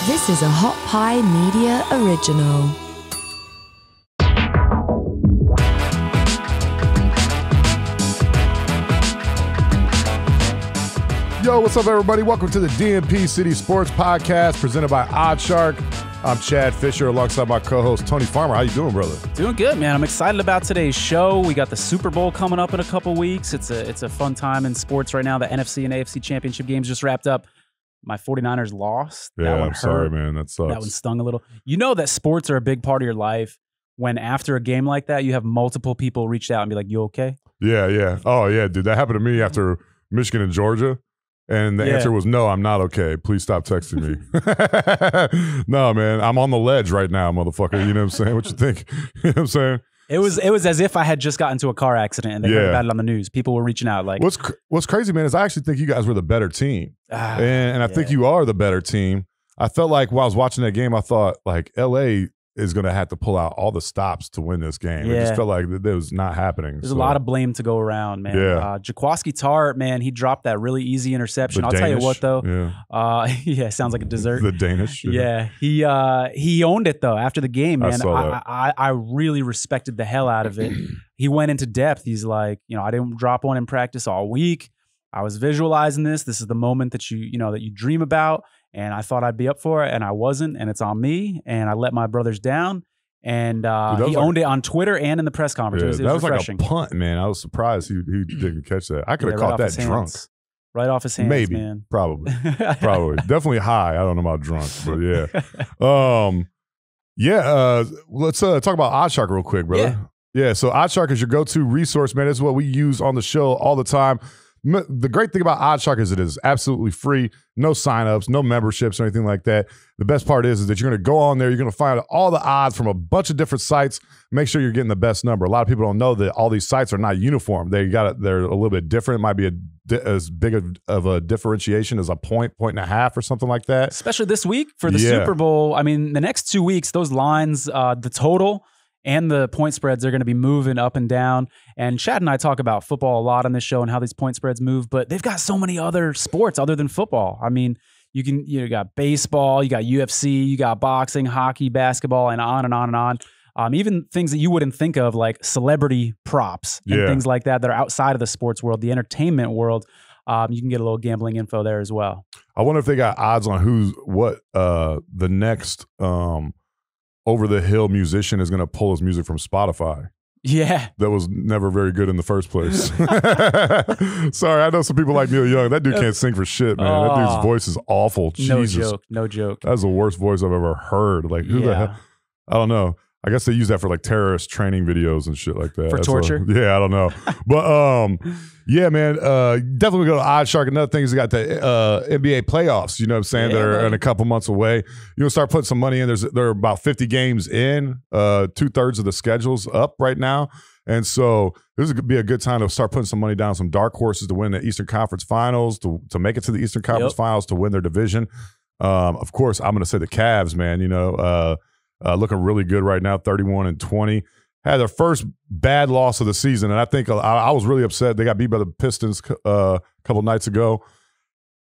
This is a Hot Pie Media original. Yo, what's up, everybody? Welcome to the DNP-CD Sports Podcast presented by OddsShark. I'm Chad Fisher alongside my co-host Tony Farmer. How you doing, brother? Doing good, man. I'm excited about today's show. We got the Super Bowl coming up in a couple weeks. It's a fun time in sports right now. The NFC and AFC championship games just wrapped up. My 49ers lost. Yeah, I'm sorry, man. That sucks. That one stung a little. You know that sports are a big part of your life when after a game like that, you have multiple people reach out and be like, you okay? Yeah. Oh, yeah, dude. That happened to me after Michigan and Georgia. And the answer was, no, I'm not okay. Please stop texting me. No, man, I'm on the ledge right now, motherfucker. You know what I'm saying? What you think? You know what I'm saying? It was as if I had just gotten into a car accident and they heard about it on the news. People were reaching out like. What's crazy, man, is I actually think you guys were the better team. And I think you are the better team. I felt like while I was watching that game, I thought like LA is going to have to pull out all the stops to win this game. Yeah. It just felt like that was not happening. There's a lot of blame to go around, man. Yeah. Jaquaski Tartt, man, he dropped that really easy interception. I'll tell you what, though. Yeah, sounds like a dessert. The Danish. Yeah. He owned it, though, after the game, man. I really respected the hell out of it. He went into depth. He's like, I didn't drop one in practice all week. I was visualizing this. This is the moment that that you dream about. And I thought I'd be up for it, and I wasn't, and it's on me, and I let my brothers down. And he owned it on Twitter and in the press conference. Yeah, it was refreshing. Like a punt, man. I was surprised he didn't catch that. I could have caught that drunk. Right off his hands, Maybe, man. Probably. Definitely high. I don't know about drunk, but yeah. Let's talk about OddsShark real quick, brother. Yeah, so OddsShark is your go-to resource, man. This is what we use on the show all the time. The great thing about OddsShark is it is absolutely free, no signups, no memberships or anything like that. The best part is that you're going to go on there, you're going to find all the odds from a bunch of different sites. Make sure you're getting the best number. A lot of people don't know that all these sites are not uniform. They're a little bit different. It might be as big of a differentiation as a point and a half or something like that. Especially this week for the Super Bowl. I mean, the next 2 weeks, those lines, the total and the point spreads are going to be moving up and down. And Chad and I talk about football a lot on this show and how these point spreads move, but they've got so many other sports other than football. I mean, you got baseball, you got UFC, you got boxing, hockey, basketball, and on and on and on. Even things that you wouldn't think of, like celebrity props and things like that are outside of the sports world, the entertainment world. You can get a little gambling info there as well. I wonder if they got odds on what the next over-the-hill musician is going to pull his music from Spotify. Yeah. That was never very good in the first place. Sorry, I know some people like Neil Young. That dude can't sing for shit, man. That dude's voice is awful. Jesus. No joke. That's the worst voice I've ever heard. Like, who the hell? I don't know. I guess they use that for like terrorist training videos and shit like that. For torture? Yeah, I don't know. But yeah, man, definitely go to OddsShark. Another thing is they got the NBA playoffs, you know what I'm saying, that are in a couple months away. You'll start putting some money in. There are about 50 games in, 2/3 of the schedule's up right now. And so this would be a good time to start putting some money down, some dark horses to win the Eastern Conference Finals, to make it to the Eastern Conference Finals, to win their division. Of course, I'm going to say the Cavs, man, looking really good right now, 31-20. Had their first bad loss of the season, and I think I was really upset. They got beat by the Pistons a couple nights ago.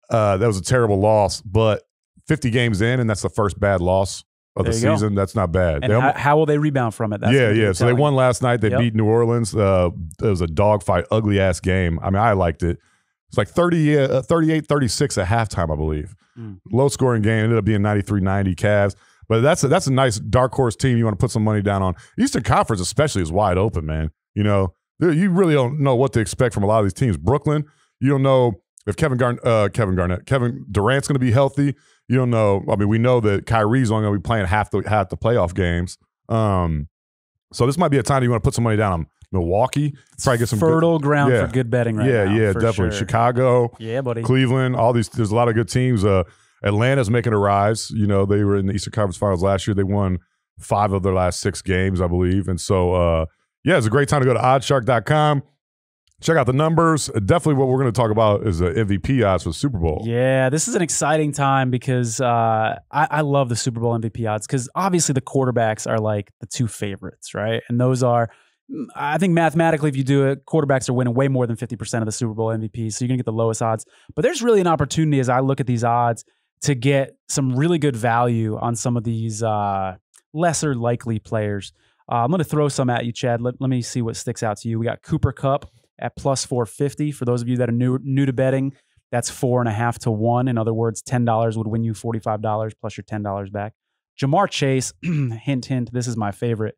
That was a terrible loss, but 50 games in, and that's the first bad loss of the season. That's not bad. And how will they rebound from it? That's So they won last night. They beat New Orleans. It was a dogfight, ugly-ass game. I mean, I liked it. It's like 38-36 at halftime, I believe. Low-scoring game. Ended up being 93-90 Cavs. But that's a nice dark horse team you want to put some money down on. Eastern Conference especially is wide open, man. You really don't know what to expect from a lot of these teams. Brooklyn, you don't know if Kevin Durant's going to be healthy. You don't know. I mean, we know that Kyrie's only going to be playing half the playoff games. So this might be a time you want to put some money down on Milwaukee. Probably get some fertile ground for good betting right now. Yeah, definitely. Sure. Chicago, buddy. Cleveland, all these. There's a lot of good teams. Atlanta's making a rise. They were in the Eastern Conference Finals last year. They won 5 of their last 6 games, I believe. And so, it's a great time to go to oddshark.com. Check out the numbers. Definitely what we're going to talk about is the MVP odds for the Super Bowl. Yeah, this is an exciting time because I love the Super Bowl MVP odds because obviously the quarterbacks are like the 2 favorites, right? And those are, I think mathematically, if you do it, quarterbacks are winning way more than 50% of the Super Bowl MVP, so you're going to get the lowest odds. But there's really an opportunity as I look at these odds to get some really good value on some of these lesser likely players. I'm going to throw some at you, Chad. Let me see what sticks out to you. We got Cooper Kupp at plus 450. For those of you that are new to betting, that's 4.5 to 1. In other words, $10 would win you $45 plus your $10 back. Jamar Chase, hint, hint, this is my favorite,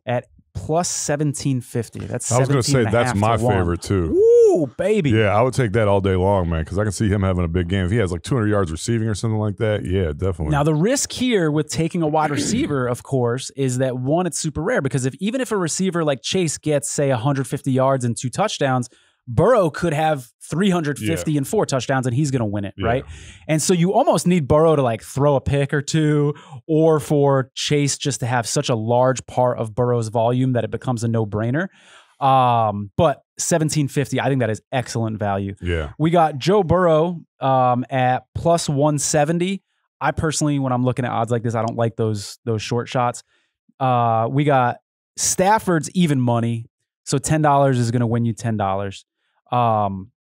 at plus 1750. That's I was going to say that's my favorite too. Ooh, baby. Yeah, I would take that all day long, man, because I can see him having a big game. If he has like 200 yards receiving or something like that, yeah, definitely. Now, the risk here with taking a wide receiver, of course, is that one, it's super rare because even if a receiver like Chase gets, say, 150 yards and 2 touchdowns, Burrow could have 350 and 4 touchdowns, and he's going to win it, right? And so you almost need Burrow to like throw a pick or two, or for Chase just to have such a large part of Burrow's volume that it becomes a no-brainer. But 1750, I think that is excellent value. Yeah. We got Joe Burrow at plus 170. I personally, when I'm looking at odds like this, I don't like those short shots. We got Stafford's even money, so $10 is going to win you $10.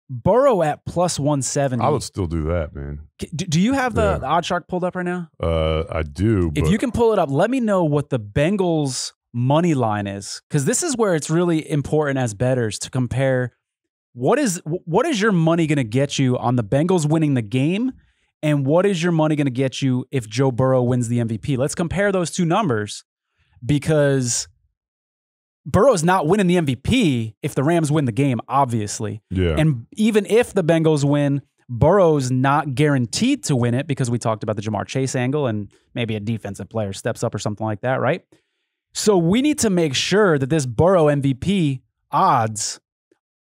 Burrow at plus 170. I would still do that, man. Do you have the Odd Shark pulled up right now? I do. If you can pull it up, let me know what the Bengals money line is, because this is where it's really important as bettors to compare what is your money going to get you on the Bengals winning the game, and what is your money going to get you if Joe Burrow wins the MVP. Let's compare those two numbers, because Burrow's not winning the MVP if the Rams win the game, obviously. Yeah. And even if the Bengals win, Burrow's not guaranteed to win it, because we talked about the Jamar Chase angle and maybe a defensive player steps up or something like that, right? So we need to make sure that this Burrow MVP odds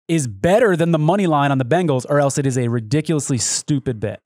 is better than the money line on the Bengals, or else it is a ridiculously stupid bet.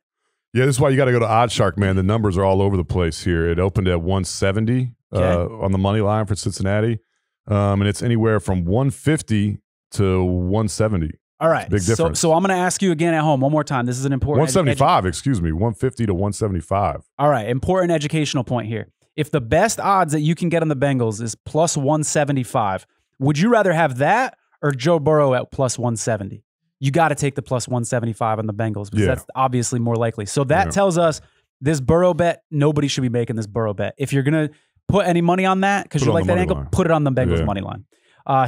Yeah, this is why you got to go to Odd Shark, man. The numbers are all over the place here. It opened at 170 on the money line for Cincinnati. And it's anywhere from 150 to 170. All right. Big difference. So I'm going to ask you again at home one more time. This is an important 175, excuse me, 150 to 175. All right. Important educational point here. If the best odds that you can get on the Bengals is plus 175, would you rather have that or Joe Burrow at plus 170? You got to take the plus 175 on the Bengals, because that's obviously more likely. So that tells us this Burrow bet, nobody should be making this Burrow bet. If you're going to put any money on that because you like that angle, put it on the Bengals money line.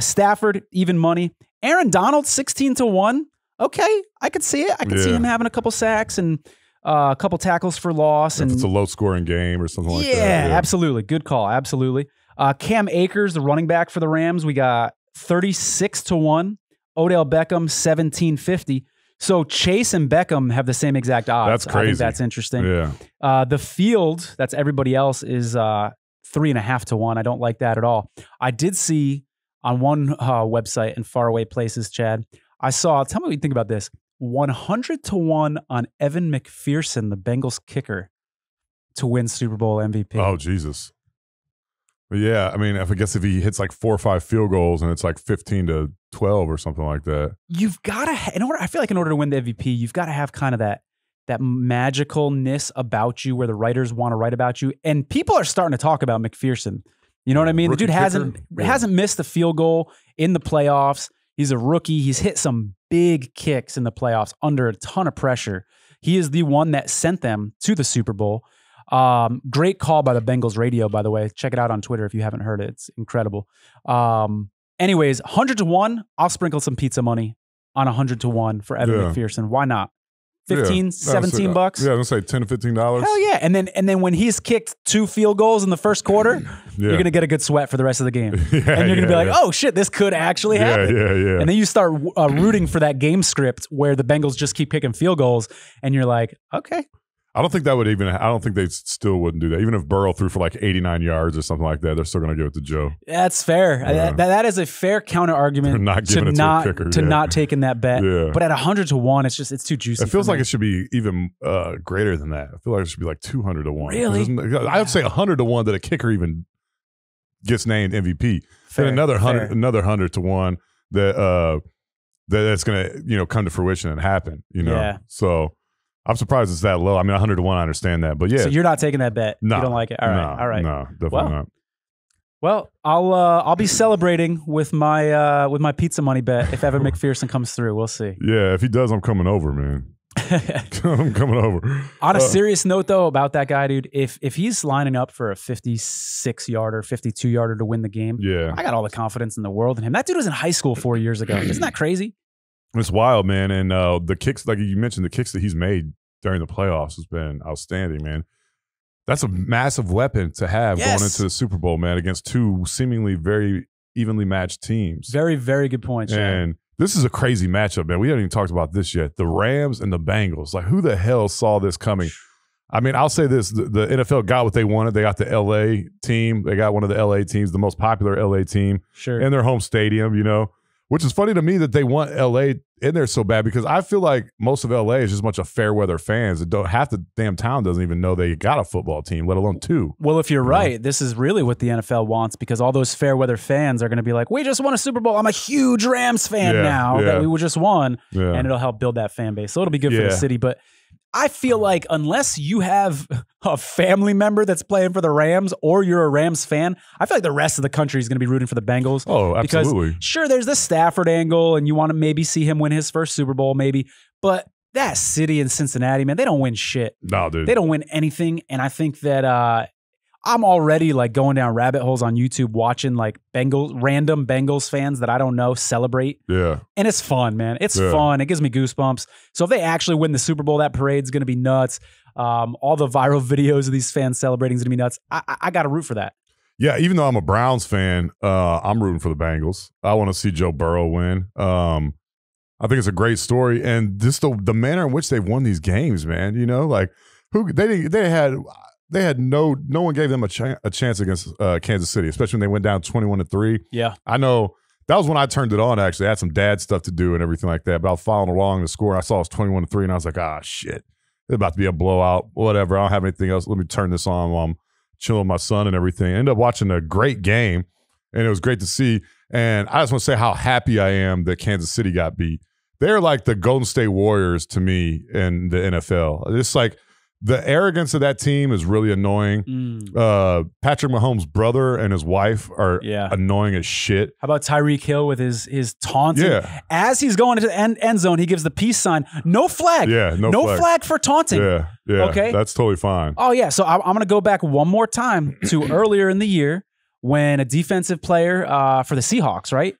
Stafford, even money. Aaron Donald, 16 to 1. Okay, I could see it. I could see him having a couple sacks and a couple tackles for loss. If and it's a low-scoring game or something like that. Yeah, absolutely. Good call. Absolutely. Cam Akers, the running back for the Rams, we got 36 to 1. Odell Beckham, 1750. So Chase and Beckham have the same exact odds. That's crazy. I think that's interesting. Yeah. The field, that's everybody else, is 3.5 to 1. I don't like that at all. I did see on one website in faraway places, Chad, I saw, tell me what you think about this, 100 to 1 on Evan McPherson, the Bengals kicker, to win Super Bowl MVP. Oh, Jesus. But yeah, I mean, I guess if he hits like 4 or 5 field goals and it's like 15 to 12 or something like that. You've got to, I feel like in order to win the MVP, you've got to have kind of that magicalness about you where the writers want to write about you. And people are starting to talk about McPherson. You know what I mean? Rookie the dude hasn't missed a field goal in the playoffs. He's a rookie. He's hit some big kicks in the playoffs under a ton of pressure. He is the one that sent them to the Super Bowl. Great call by the Bengals radio, by the way. Check it out on Twitter if you haven't heard it. It's incredible. Anyways, 100 to 1. I'll sprinkle some pizza money on 100 to 1 for Evan McPherson. Why not? 15, 17 bucks. Yeah, I was going to say $10 to $15. Hell yeah. And then when he's kicked 2 field goals in the first quarter, you're going to get a good sweat for the rest of the game. And you're going to be like, oh shit, this could actually happen. Yeah. And then you start rooting for that game script where the Bengals just keep kicking field goals and you're like, okay. I don't think they still wouldn't do that. Even if Burrow threw for like 89 yards or something like that, they're still going to give it to Joe. That's fair. Yeah. That is a fair counter argument to not taking that bet. Yeah. But at 100 to 1, it's too juicy. It feels like it should be even greater than that. I feel like it should be like 200 to 1. Really? I would say 100 to 1 that a kicker even gets named MVP. Fair, and another 100 to 1 that's going to come to fruition and happen. Yeah. So. I'm surprised it's that low. I mean, 100 to 1, I understand that, but yeah. So you're not taking that bet. No, you don't like it. All right. No, definitely not. Well, I'll be celebrating with my pizza money bet if Evan McPherson comes through. We'll see. Yeah, if he does, I'm coming over, man. I'm coming over. On a serious note, though, about that guy, dude, if he's lining up for a 56-yarder, 52-yarder to win the game, I got all the confidence in the world in him. That dude was in high school 4 years ago. Isn't that crazy? It's wild, man. And the kicks, like you mentioned, the kicks that he's made during the playoffs has been outstanding, man. That's a massive weapon to have going into the Super Bowl, man, against two seemingly very evenly matched teams. Very, very good point, And this is a crazy matchup, man. We haven't even talked about this yet. The Rams and the Bengals. Like, who the hell saw this coming? I mean, I'll say this. The NFL got what they wanted. They got the L.A. team. They got one of the L.A. teams, the most popular L.A. team in their home stadium, you know, which is funny to me that they want L.A. in there so bad because I feel like most of L.A. is just a bunch of fair weather fans that don't half the damn town doesn't even know they got a football team, let alone two. Well, if you're right, this is really what the NFL wants because all those fair weather fans are going to be like, we just won a Super Bowl. I'm a huge Rams fan now that we just won. And it'll help build that fan base. So it'll be good for the city. But I feel like unless you have a family member that's playing for the Rams or you're a Rams fan, I feel like the rest of the country is going to be rooting for the Bengals. Oh, absolutely. Because sure, there's the Stafford angle and you want to maybe see him win his first Super Bowl, maybe. But that city in Cincinnati, man, they don't win shit. No, dude. They don't win anything. And I think that I'm already like going down rabbit holes on YouTube watching like random Bengals fans that I don't know celebrate. Yeah. And it's fun, man. It's fun. It gives me goosebumps. So if they actually win the Super Bowl, that parade's going to be nuts. All the viral videos of these fans celebrating is going to be nuts. I got to root for that. Yeah, even though I'm a Browns fan, I'm rooting for the Bengals. I want to see Joe Burrow win. I think it's a great story. And just the manner in which they've won these games, man, you know, like they had no one gave them a chance against Kansas City, especially when they went down 21-3. Yeah. I know that was when I turned it on, actually. I had some dad stuff to do and everything like that, but I was following along the score. I saw it was 21-3, and I was like, shit. It's about to be a blowout. Whatever. I don't have anything else. Let me turn this on while I'm chilling with my son and everything. I ended up watching a great game, and it was great to see. And I just want to say how happy I am that Kansas City got beat. They're like the Golden State Warriors to me in the NFL. It's like the arrogance of that team is really annoying. Patrick Mahomes' brother and his wife are annoying as shit. How about Tyreek Hill with his taunting? Yeah. As he's going into the end zone, he gives the peace sign. No flag. Yeah, no flag for taunting. Yeah. Okay. That's totally fine. Oh, yeah. So I'm going to go back one more time to earlier in the year when a defensive player for the Seahawks, right?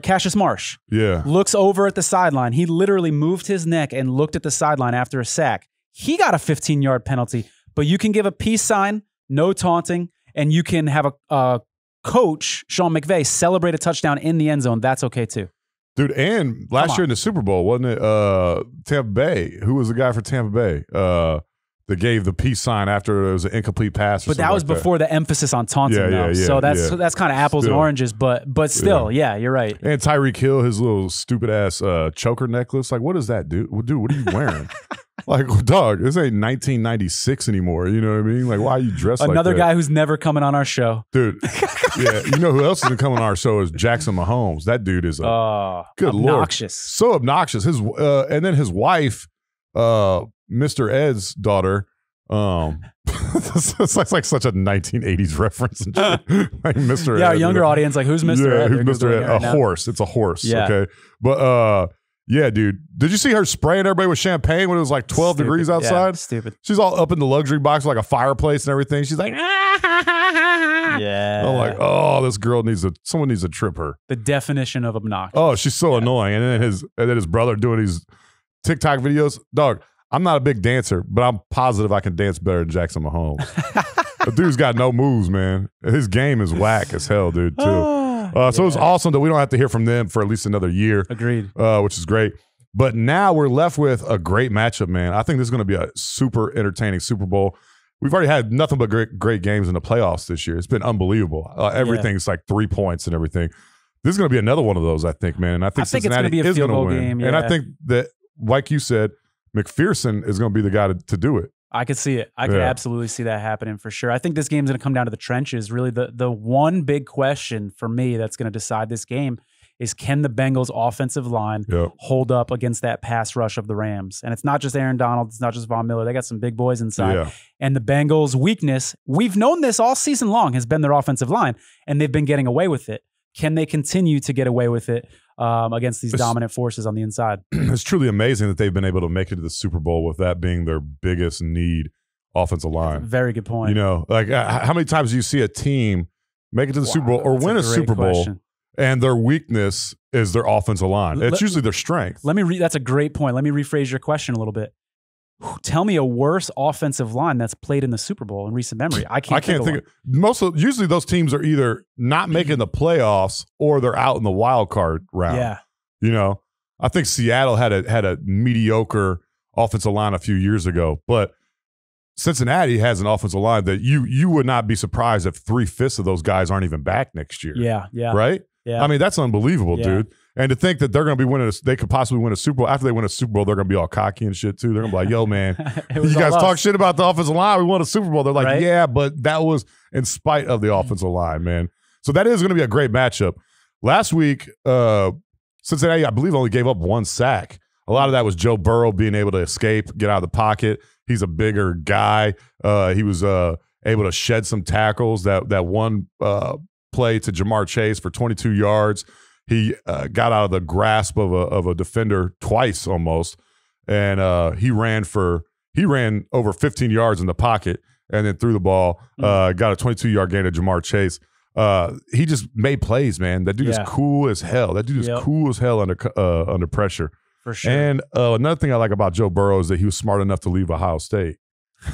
Cassius Marsh. Yeah. Looks over at the sideline. He literally moved his neck and looked at the sideline after a sack. He got a 15-yard penalty, but you can give a peace sign, no taunting, and you can have a coach, Sean McVay, celebrate a touchdown in the end zone. That's okay too. Dude, and last year in the Super Bowl, wasn't it Tampa Bay? Who was the guy for Tampa Bay that gave the peace sign after it was an incomplete pass? But that was before the emphasis on taunting. Yeah. So that's kind of apples and oranges, but still, you're right. And Tyreek Hill, his little stupid ass choker necklace. Like, what is that, dude? Dude, what are you wearing? Like, dog, this ain't 1996 anymore. You know what I mean? Like, why are you dressed like that? Another guy who's never coming on our show. Dude, yeah. You know who else isn't coming on our show is Jackson Mahomes. That dude is good obnoxious. Lord. So obnoxious. And then his wife, Mr. Ed's daughter, it's like such a 1980s reference. Like Mr. Ed. Our younger audience, like, who's Mr. Ed? Who's Mr. Ed? A horse. It's a horse. Yeah. Okay. But, yeah, dude. Did you see her spraying everybody with champagne when it was like 12 degrees outside? Yeah, stupid. She's all up in the luxury box with like a fireplace and everything. She's like, yeah. I'm like, oh, this girl someone needs to trip her. The definition of obnoxious. Oh, she's so annoying. And then his brother doing these TikTok videos. Dog, I'm not a big dancer, but I'm positive I can dance better than Jackson Mahomes. The dude's got no moves, man. His game is whack as hell, dude, too. So it's awesome that we don't have to hear from them for at least another year. Agreed. Which is great. But now we're left with a great matchup, man. I think this is going to be a super entertaining Super Bowl. We've already had nothing but great games in the playoffs this year. It's been unbelievable. Everything's like 3 points and everything. This is going to be another one of those, I think, man. And I think Cincinnati it's going to be a field goal game. Yeah. And I think that, like you said, McPherson is going to be the guy to do it. I could see it. I could absolutely see that happening for sure. I think this game's going to come down to the trenches. Really, the one big question for me that's going to decide this game is, can the Bengals offensive line hold up against that pass rush of the Rams? And it's not just Aaron Donald. It's not just Von Miller. They got some big boys inside. Yeah. And the Bengals' weakness, we've known this all season long, has been their offensive line, and they've been getting away with it. Can they continue to get away with it against these dominant forces on the inside. It's truly amazing that they've been able to make it to the Super Bowl with that being their biggest need, offensive line. Very good point. You know, like how many times do you see a team make it to the Super Bowl or win a Super Bowl and their weakness is their offensive line? It's usually their strength. That's a great point. Let me rephrase your question a little bit. Tell me a worse offensive line that's played in the Super Bowl in recent memory. I can't think of usually those teams are either not making the playoffs or they're out in the wild card round. Yeah. You know, I think Seattle had a mediocre offensive line a few years ago, but Cincinnati has an offensive line that you would not be surprised if 3/5 of those guys aren't even back next year. Yeah. Right? Yeah. I mean, that's unbelievable, dude. And to think that they're going to be winning, they could possibly win a Super Bowl. After they win a Super Bowl, they're going to be all cocky and shit, too. They're going to be like, yo, man, you guys talk shit about the offensive line. We won a Super Bowl. They're like, yeah, but that was in spite of the offensive line, man. So that is going to be a great matchup. Last week, Cincinnati, I believe, only gave up 1 sack. A lot of that was Joe Burrow being able to escape, get out of the pocket. He's a bigger guy. He was able to shed some tackles. That one play to Jamar Chase for 22 yards. He got out of the grasp of a defender twice almost, and he ran over 15 yards in the pocket and then threw the ball. Got a 22-yard gain to Jamar Chase. He just made plays, man. That dude is cool as hell. That dude is cool as hell under pressure. For sure. And another thing I like about Joe Burrow is that he was smart enough to leave Ohio State.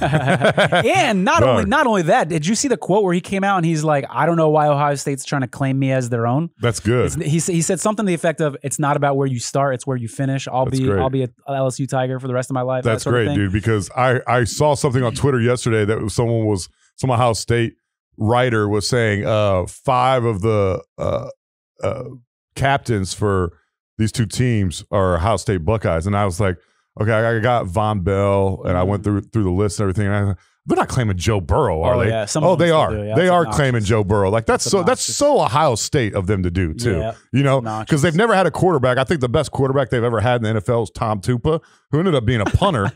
And not only that, did you see the quote where he came out and he's like, I don't know why Ohio State's trying to claim me as their own. That's good. He said something to the effect of, it's not about where you start, it's where you finish. I'll be an LSU Tiger for the rest of my life. That's great, dude, because I saw something on Twitter yesterday that some Ohio State writer was saying 5 of the captains for these 2 teams are Ohio State Buckeyes. And I was like, okay, I got Von Bell, and I went through the list and everything. And they're not claiming Joe Burrow, are they? Yeah. They are. They are claiming Joe Burrow. Like that's so Ohio State of them to do too. Yeah, you know, because they've never had a quarterback. I think the best quarterback they've ever had in the NFL is Tom Tupa, who ended up being a punter.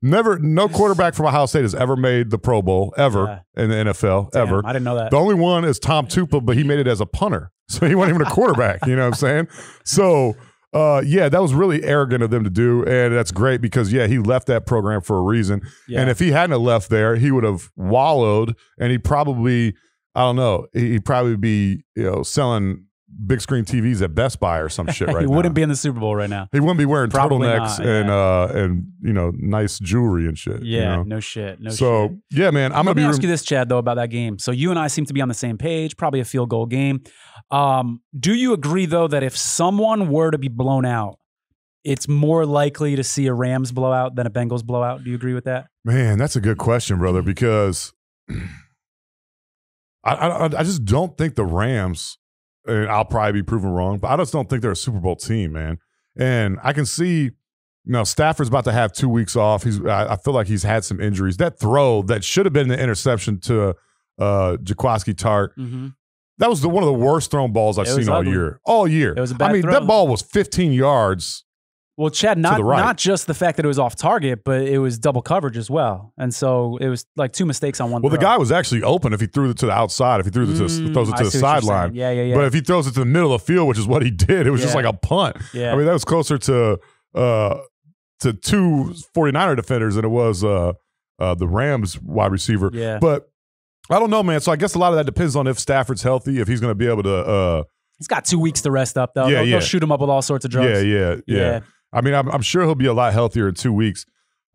No quarterback from Ohio State has ever made the Pro Bowl ever in the NFL ever. I didn't know that. The only one is Tom Tupa, but he made it as a punter, so he wasn't even a quarterback. You know what I'm saying? So. That was really arrogant of them to do, and that's great because, he left that program for a reason. Yeah. And if he hadn't have left there, he would have wallowed, and he'd probably, he'd probably be, selling big screen TVs at Best Buy or some shit right now. He wouldn't be in the Super Bowl right now. He wouldn't be wearing turtlenecks and nice jewelry and shit. Yeah, no shit. So, yeah, man, I'm going to ask you this, Chad, though, about that game. So you and I seem to be on the same page, probably a field goal game. Do you agree, though, that if someone were to be blown out, it's more likely to see a Rams blowout than a Bengals blowout? Do you agree with that? Man, that's a good question, brother, because I just don't think the Rams, and I'll probably be proven wrong, but I just don't think they're a Super Bowl team, man. And I can see, Stafford's about to have 2 weeks off. I feel like he's had some injuries. That throw that should have been the interception to Jaquiski Tart, that was one of the worst thrown balls I've seen all year. All year. It was a bad throw. That ball was 15 yards. Well, Chad, not just the fact that it was off target, but it was double coverage as well. And so it was like 2 mistakes on one throw. The guy was actually open if he threw it to the outside, if he throws it to the sideline. Yeah. But if he throws it to the middle of the field, which is what he did, it was just like a punt. Yeah. I mean, that was closer to 2 49er defenders than it was the Rams wide receiver. Yeah. But I don't know, man. So I guess a lot of that depends on if Stafford's healthy, if he's going to be able to he's got 2 weeks to rest up, though. They'll shoot him up with all sorts of drugs. Yeah. I mean, I'm sure he'll be a lot healthier in 2 weeks.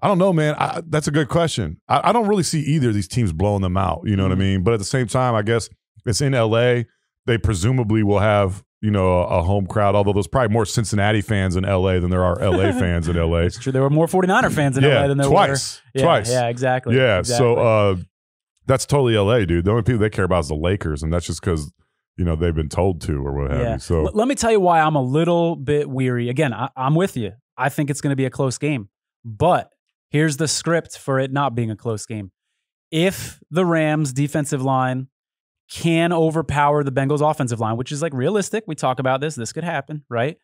I don't know, man. That's a good question. I don't really see either of these teams blowing them out. You know what I mean? But at the same time, I guess it's in L.A. They presumably will have, a home crowd, although there's probably more Cincinnati fans in L.A. than there are L.A. fans in L.A. It's true. There were more 49er fans in L.A. than there were. Twice. Yeah, exactly. Yeah, exactly. So that's totally L.A., dude. The only people they care about is the Lakers, and that's just because they've been told to or what have you. So let me tell you why I'm a little bit weary. Again, I'm with you. I think it's going to be a close game. But here's the script for it not being a close game. If the Rams defensive line can overpower the Bengals offensive line, which is like realistic, we talk about this could happen, right?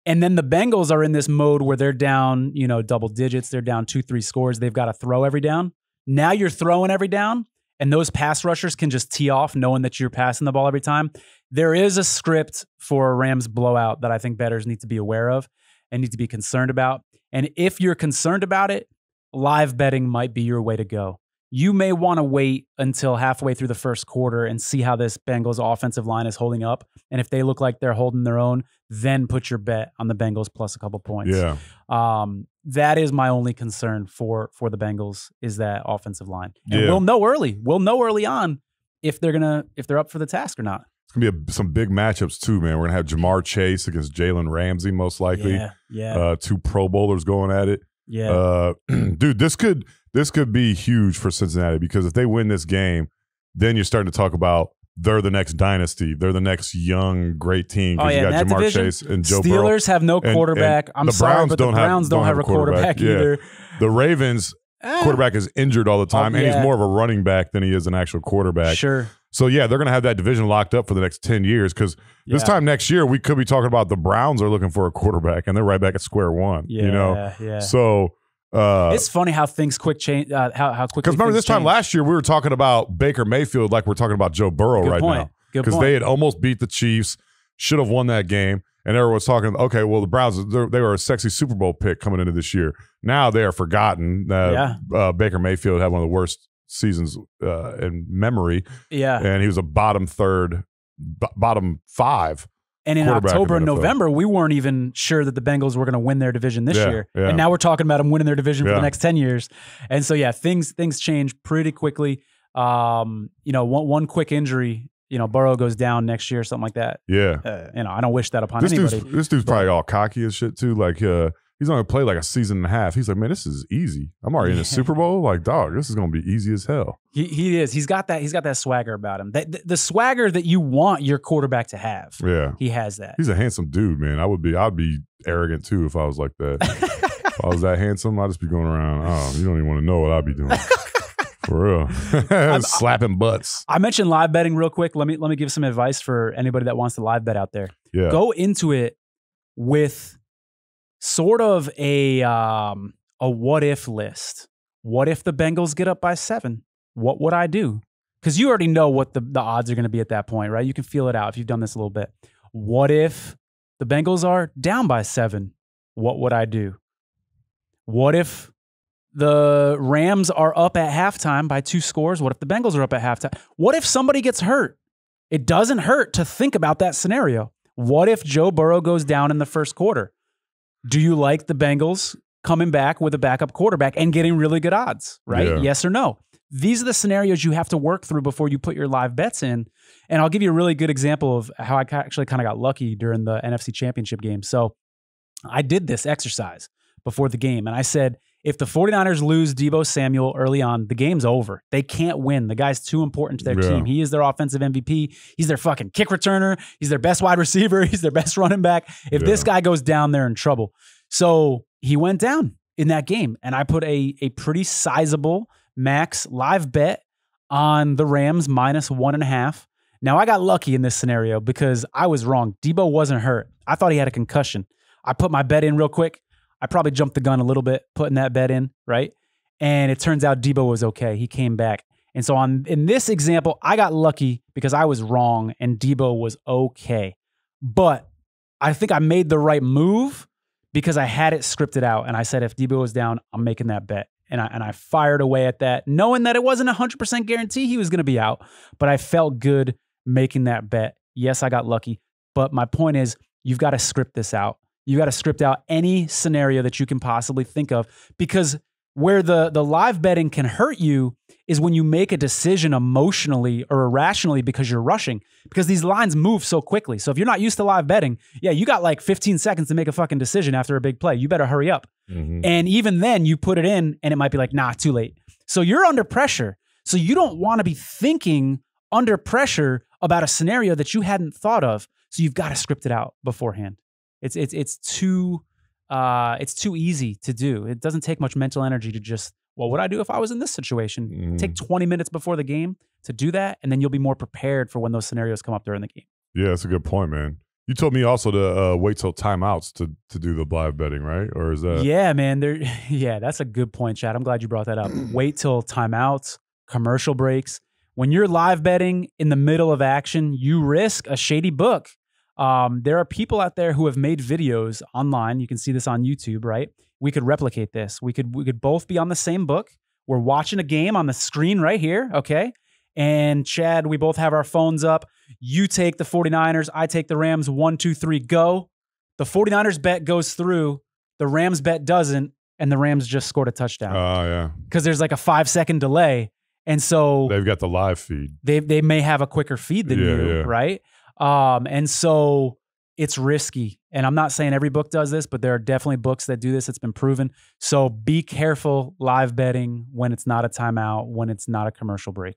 And then the Bengals are in this mode where they're down, double digits. They're down 2-3 scores. They've got to throw every down. Now you're throwing every down. and those pass rushers can just tee off knowing that you're passing the ball every time, there is a script for a Rams blowout that I think bettors need to be aware of and need to be concerned about. And if you're concerned about it, live betting might be your way to go. You may want to wait until halfway through the first quarter and see how this Bengals offensive line is holding up. And if they look like they're holding their own, then put your bet on the Bengals plus a couple points. Yeah. That is my only concern for the Bengals, is that offensive line. And Yeah. we'll know early. We'll know early on if they're up for the task or not. It's going to be some big matchups too, man. We're going to have Jamar Chase against Jalen Ramsey, most likely. Yeah. 2 Pro Bowlers going at it. Yeah. Dude, this could be huge for Cincinnati, because if they win this game, then you're starting to talk about they're the next dynasty. They're the next young, great team. Oh, yeah. You got in that Jamar division, Chase and Joe Burrow. Steelers have no quarterback. I'm sorry, but the Browns don't have a quarterback either. The Ravens quarterback is injured all the time, and he's more of a running back than he is an actual quarterback. Sure. So, yeah, they're going to have that division locked up for the next 10 years, because this time next year, we could be talking about the Browns are looking for a quarterback, and they're right back at square one. Yeah. So it's funny how things change. How quickly. Because remember, this time change. last year, we were talking about Baker Mayfield like we're talking about Joe Burrow now. Because they had almost beat the Chiefs, should have won that game. And everyone was talking, okay, well, the Browns, they were a sexy Super Bowl pick coming into this year. Now they are forgotten that Baker Mayfield had one of the worst seasons in memory. Yeah. And he was a bottom 5. And in October and November, we weren't even sure that the Bengals were going to win their division this year. Yeah. And now we're talking about them winning their division for the next 10 years. And so, things change pretty quickly. One quick injury, Burrow goes down next year, something like that. Yeah. I don't wish that upon anybody. This dude's probably all cocky as shit too. Like, he's only played like a season and a half. He's like, man, this is easy. I'm already in the Super Bowl. Like, dog, this is going to be easy as hell. He is. He's got that swagger about him. The swagger that you want your quarterback to have. Yeah. He has that. He's a handsome dude, man. I'd be arrogant too if I was like that. If I was that handsome, I'd just be going around, you don't even want to know what I'd be doing. For real. Slapping butts. I mentioned live betting real quick. Let me give some advice for anybody that wants to live bet out there. Yeah. Go into it with sort of a what if list. What if the Bengals get up by 7? What would I do? Because you already know what the odds are going to be at that point, right? You can feel it out if you've done this a little bit. What if the Bengals are down by 7? What would I do? What if the Rams are up at halftime by 2 scores? What if the Bengals are up at halftime? What if somebody gets hurt? It doesn't hurt to think about that scenario. What if Joe Burrow goes down in the first quarter? Do you like the Bengals coming back with a backup quarterback and getting really good odds, right? Yeah. Yes or no? These are the scenarios you have to work through before you put your live bets in. And I'll give you a really good example of how I actually kind of got lucky during the NFC Championship game. So I did this exercise before the game, and I said, if the 49ers lose Deebo Samuel early on, the game's over. They can't win. The guy's too important to their team. He is their offensive MVP. He's their fucking kick returner. He's their best wide receiver. He's their best running back. If this guy goes down, they're in trouble. So he went down in that game, and I put a pretty sizable max live bet on the Rams minus 1.5. Now, I got lucky in this scenario because I was wrong. Deebo wasn't hurt. I thought he had a concussion. I put my bet in real quick. I probably jumped the gun a little bit putting that bet in, right? And it turns out Deebo was okay. He came back. And so in this example, I got lucky because I was wrong and Deebo was okay. But I think I made the right move because I had it scripted out. And I said, if Deebo was down, I'm making that bet. And I fired away at that, knowing that it wasn't 100% guarantee he was going to be out. But I felt good making that bet. Yes, I got lucky. But my point is, you've got to script this out. You got to script out any scenario that you can possibly think of, because where the live betting can hurt you is when you make a decision emotionally or irrationally because you're rushing, because these lines move so quickly. So if you're not used to live betting, you got like 15 seconds to make a fucking decision after a big play. You better hurry up. Mm-hmm. And even then you put it in and it might be like, nah, too late. So you're under pressure. So you don't want to be thinking under pressure about a scenario that you hadn't thought of. So you've got to script it out beforehand. It's too easy to do. It doesn't take much mental energy to just, what would I do if I was in this situation? Mm. Take 20 minutes before the game to do that, and then you'll be more prepared for when those scenarios come up during the game. Yeah, that's a good point, man. You told me also to wait till timeouts to do the live betting, right? Or is that? Yeah, man. That's a good point, Chad. I'm glad you brought that up. Wait till timeouts. commercial breaks. When you're live betting in the middle of action, you risk a shady book. There are people out there who have made videos online. You can see this on YouTube, right? We could replicate this. We could both be on the same book. We're watching a game on the screen right here, okay? And Chad, we both have our phones up. You take the 49ers, I take the Rams. 1, 2, 3, go. The 49ers bet goes through, the Rams bet doesn't, and the Rams just scored a touchdown. Oh, yeah. Because there's like a 5-second delay. And so they've got the live feed. They may have a quicker feed than you, right? And so it's risky. And I'm not saying every book does this, but there are definitely books that do this. It's been proven. So be careful live betting when it's not a timeout, when it's not a commercial break.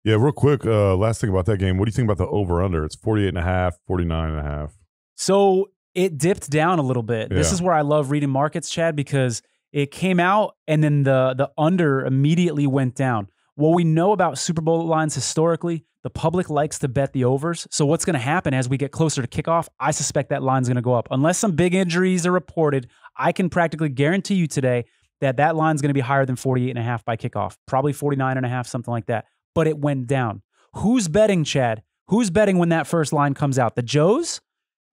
Yeah, real quick, last thing about that game. What do you think about the over-under? It's 48.5, 49.5. So it dipped down a little bit. Yeah. This is where I love reading markets, Chad, because it came out and then the under immediately went down. What we know about Super Bowl lines historically, the public likes to bet the overs. So what's going to happen as we get closer to kickoff, I suspect that line's going to go up. Unless some big injuries are reported, I can practically guarantee you today that line's going to be higher than 48.5 by kickoff. Probably 49.5, something like that. But it went down. Who's betting, Chad? Who's betting when that first line comes out? The Joes?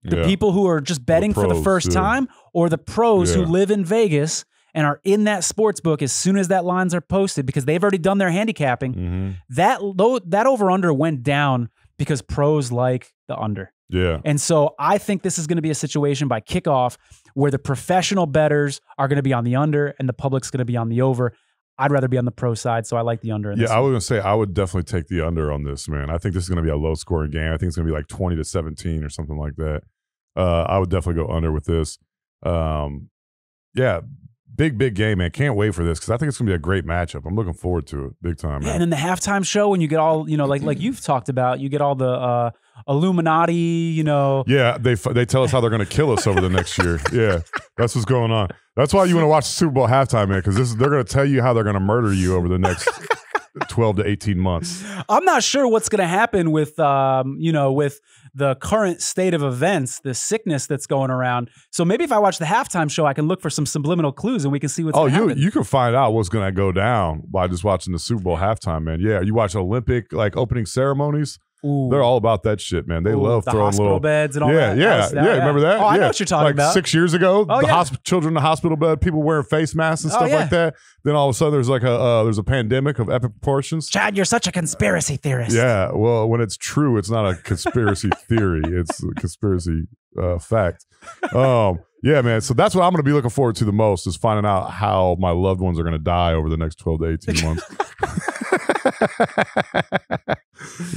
The people who are just betting for the first time? Or the pros who live in Vegas and are in that sports book as soon as that lines are posted because they've already done their handicapping? Mm-hmm. That over-under went down because pros like the under. Yeah. And so I think this is going to be a situation by kickoff where the professional bettors are going to be on the under and the public's going to be on the over. I'd rather be on the pro side, so I like the under. I was going to say I would definitely take the under on this, man. I think this is going to be a low-scoring game. I think it's going to be like 20-17 or something like that. I would definitely go under with this. Big game, man. Can't wait for this because I think it's going to be a great matchup. I'm looking forward to it big time, man. Yeah, and then the halftime show when you get all, like you've talked about, you get all the Illuminati, Yeah, they tell us how they're going to kill us over the next year. Yeah, that's what's going on. That's why you want to watch the Super Bowl halftime, man, because they're going to tell you how they're going to murder you over the next 12 to 18 months. I'm not sure what's going to happen with, with the current state of events, the sickness that's going around. So maybe if I watch the halftime show, I can look for some subliminal clues and we can see what's going to happen. You can find out what's going to go down by just watching the Super Bowl halftime, man. Yeah, you watch Olympic opening ceremonies. Ooh. They're all about that shit, man. They love the throwing hospital little beds and all that. Yeah. Remember that? Oh, I know what you're talking about. 6 years ago, children in the hospital bed, people wearing face masks and stuff like that. Then all of a sudden, there's there's a pandemic of epic proportions. Chad, you're such a conspiracy theorist. Yeah, well, when it's true, it's not a conspiracy theory. It's a conspiracy fact. Yeah, man. So that's what I'm going to be looking forward to the most is finding out how my loved ones are going to die over the next 12 to 18 months.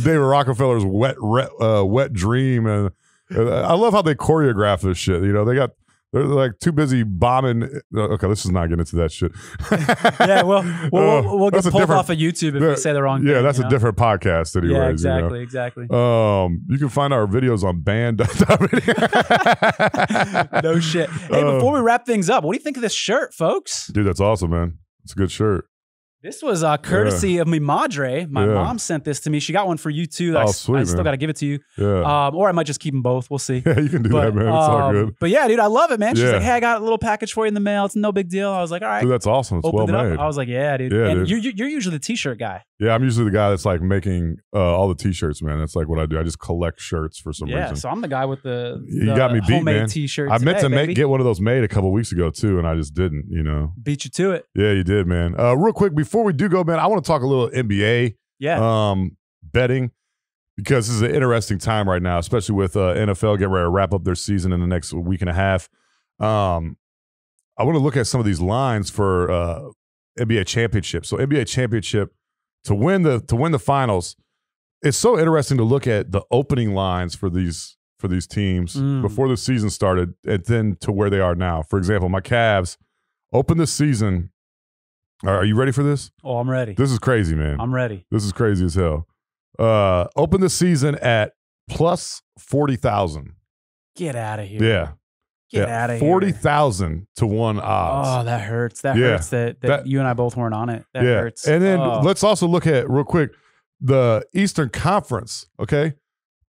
David Rockefeller's wet dream, and I love how they choreograph this shit. They're like too busy bombing. Okay, let's just not get into that shit. Yeah, we'll get pulled off of YouTube if we say the wrong thing. Yeah, that's a different podcast anyways. Yeah, exactly. You can find our videos on band. No shit. Hey, before we wrap things up, what do you think of this shirt, folks? Dude, that's awesome, man. It's a good shirt. This was courtesy of mi madre. My mom sent this to me. She got one for you too. Sweet, I still got to give it to you. Yeah. Or I might just keep them both. We'll see. Yeah, you can do that, man. It's all good. But yeah, dude, I love it, man. She's like, hey, I got a little package for you in the mail. It's no big deal. I was like, all right. Dude, that's awesome. It's well made. I was like, yeah, dude. Yeah, and dude. You're usually the t-shirt guy. Yeah, I'm usually the guy that's making all the t-shirts, man. That's what I do. I just collect shirts for some reason. Yeah, so I'm the guy with the you got me beat, homemade man. t-shirts. I meant to get one of those made a couple weeks ago too, and I just didn't, Beat you to it. Yeah, you did, man. Real quick, before we do go, man, I want to talk a little NBA betting because this is an interesting time right now, especially with NFL getting ready to wrap up their season in the next week and a half. I want to look at some of these lines for NBA championship. So NBA championship to win the finals. It's so interesting to look at the opening lines for these teams before the season started and then to where they are now. For example, my Cavs opened the season. Are you ready for this? Oh, I'm ready. This is crazy, man. I'm ready. This is crazy as hell. Open the season at plus 40,000. Get out of here. Yeah. Get out of here. 40,000 to 1 odds. Oh, that hurts. That hurts that you and I both weren't on it. That hurts. And then let's also look at real quick the Eastern Conference, okay?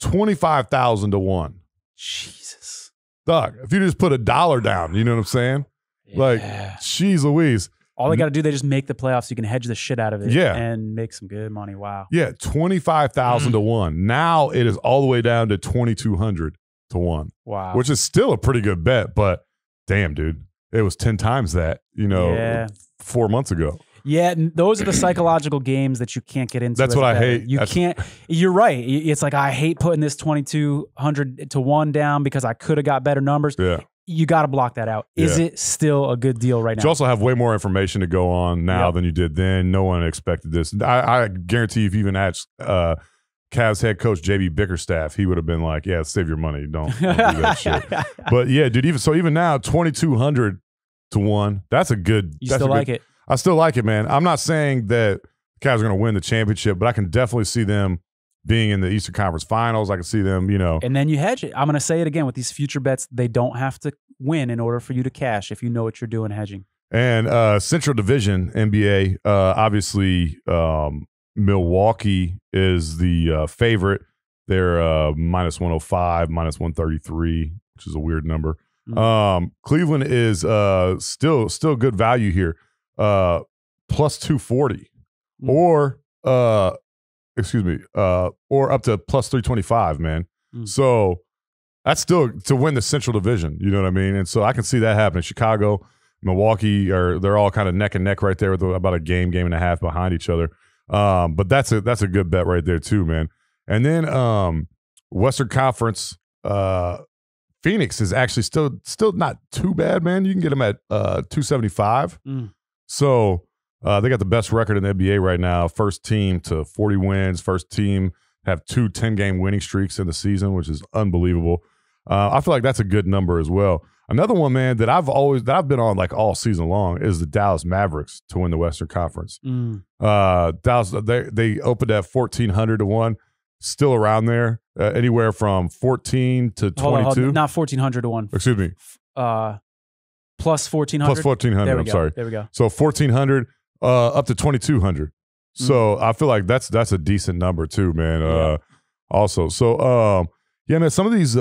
25,000 to 1. Jesus. Dog, if you just put $1 down, you know what I'm saying? Yeah. Like, jeez Louise. All they got to do, they just make the playoffs. You can hedge the shit out of it and make some good money. Wow. Yeah, 25,000 to 1. Now it is all the way down to 2,200 to 1. Wow. Which is still a pretty good bet, but damn, dude, it was 10 times that, 4 months ago. Yeah, and those are the psychological games that you can't get into. That's what I hate. Can't. You're right. It's like I hate putting this 2,200 to 1 down because I could have got better numbers. Yeah. You got to block that out. Is it still a good deal right now? You also have way more information to go on now than you did then. No one expected this. I guarantee if you even asked Cavs head coach Jamey Bickerstaff, he would have been like, "Yeah, save your money. Don't do that shit." But yeah, dude. Even now, 2,200 to 1. That's a good. You still like it? I still like it, man. I'm not saying that the Cavs are going to win the championship, but I can definitely see them being in the Eastern Conference Finals. I can see them, And then you hedge it. I'm going to say it again with these future bets. They don't have to win in order for you to cash if you know what you're doing hedging. And Central Division, NBA, obviously Milwaukee is the favorite. They're minus 105, minus 133, which is a weird number. Mm-hmm. Cleveland is still good value here. Plus 240 or up to plus 325, man. So that's still to win the Central Division, you know what I mean? And so I can see that happening. Chicago, Milwaukee, they're all kind of neck and neck right there with about a game and a half behind each other. But that's a good bet right there too, man. And then Western Conference, Phoenix is actually still not too bad, man. You can get them at 275. So they got the best record in the NBA right now. First team to 40 wins. First team have 2 10-game winning streaks in the season, which is unbelievable. I feel like that's a good number as well. Another one, man, that I've been on like all season long is the Dallas Mavericks to win the Western Conference. Dallas, they opened at 1,400 to 1, still around there, anywhere from 14 to 22. Hold on, not 1,400 to 1. Excuse me. Plus 1,400. Plus 1,400. I'm sorry. There we go. So 1,400 up to 2,200. So I feel like that's a decent number too, man. Also, so yeah, man. Some of these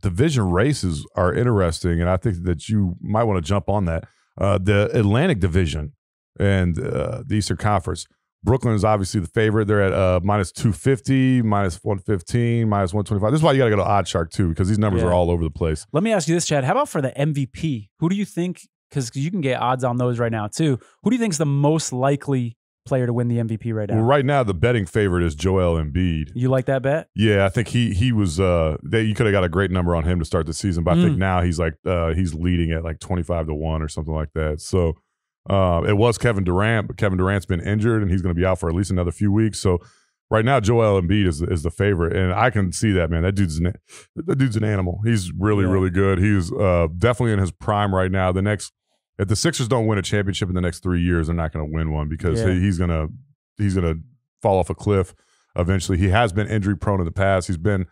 division races are interesting, and I think that you might want to jump on that. The Atlantic Division and the Eastern Conference. Brooklyn is obviously the favorite. They're at minus 250, minus 115, minus 125. This is why you got to go to Odd Shark too, because these numbers are all over the place. Let me ask you this, Chad. How about for the MVP? Who do you think, because you can get odds on those right now too, who do you think is the most likely player to win the MVP right now? Well, right now, the betting favorite is Joel Embiid. You like that bet? Yeah, I think he was you could have got a great number on him to start the season, but I think now he's like he's leading at like 25 to 1 or something like that. So it was Kevin Durant, but Kevin Durant's been injured and he's going to be out for at least another few weeks. So right now, Joel Embiid is the favorite, and I can see that, man. That dude's an animal. He's really good. He's definitely in his prime right now. If the Sixers don't win a championship in the next 3 years, they're not going to win one because he's gonna fall off a cliff eventually. He has been injury prone in the past. He's been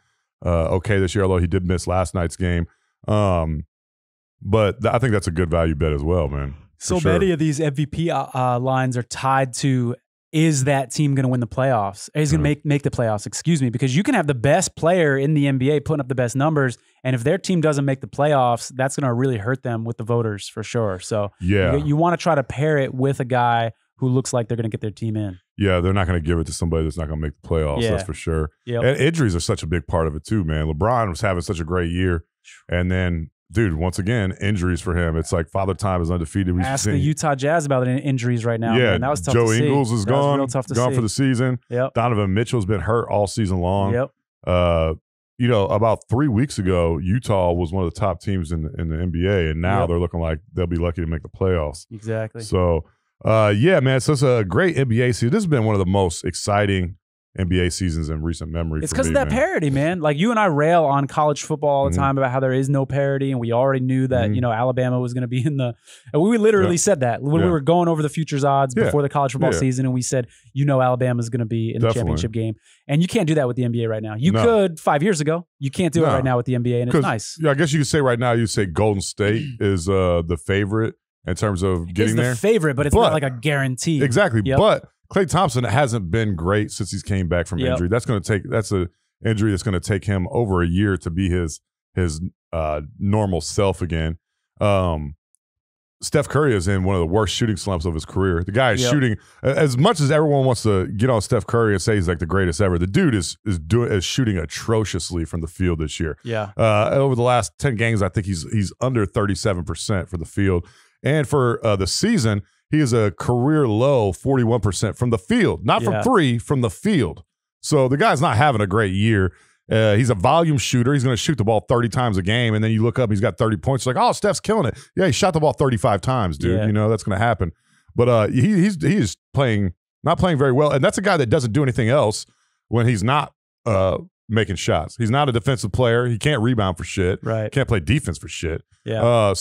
okay this year, although he did miss last night's game. But I think that's a good value bet as well, man. So many of these MVP lines are tied to, is that team going to win the playoffs? Is going to make the playoffs, excuse me, because you can have the best player in the NBA putting up the best numbers, and if their team doesn't make the playoffs, that's going to really hurt them with the voters for sure. So you want to try to pair it with a guy who looks like they're going to get their team in. Yeah, they're not going to give it to somebody that's not going to make the playoffs, that's for sure. Yep. And injuries are such a big part of it too, man. LeBron was having such a great year, and then dude, once again, injuries for him. It's like Father Time is undefeated. Ask the Utah Jazz about injuries right now. Yeah, man. That was tough Joe to see. Ingles is gone for the season. Yep. Donovan Mitchell's been hurt all season long. Yep. About 3 weeks ago, Utah was one of the top teams in the NBA, and now they're looking like they'll be lucky to make the playoffs. Exactly. So, man, so it's a great NBA season. This has been one of the most exciting NBA seasons in recent memory. It's because of that parity, man. Like you and I rail on college football all the time about how there is no parity, and we already knew that Alabama was going to be in the. And we literally said that when we were going over the futures odds before the college football season, and we said Alabama is going to be in the championship game, and you can't do that with the NBA right now. You could 5 years ago. You can't do it right now with the NBA, and it's nice. Yeah, I guess you could say right now you say Golden State is the favorite in terms of getting there. It's the favorite, but it's not like a guarantee. Exactly, but Klay Thompson hasn't been great since he's came back from injury. That's an injury that's going to take him over a year to be his normal self again. Steph Curry is in one of the worst shooting slumps of his career. The guy is shooting as much as everyone wants to get on Steph Curry and say he's like the greatest ever. The dude is shooting atrociously from the field this year. Yeah. Over the last 10 games, I think he's under 37% for the field, and for the season, he is a career low 41% from the field, not from three, from the field. So the guy's not having a great year. He's a volume shooter. He's going to shoot the ball 30 times a game, and then you look up, he's got 30 points. You're like, oh, Steph's killing it. Yeah, he shot the ball 35 times, dude. You know, that's going to happen. But he's not playing very well, and that's a guy that doesn't do anything else when he's not making shots. He's not a defensive player. He can't rebound for shit. Right. Can't play defense for shit. Yeah.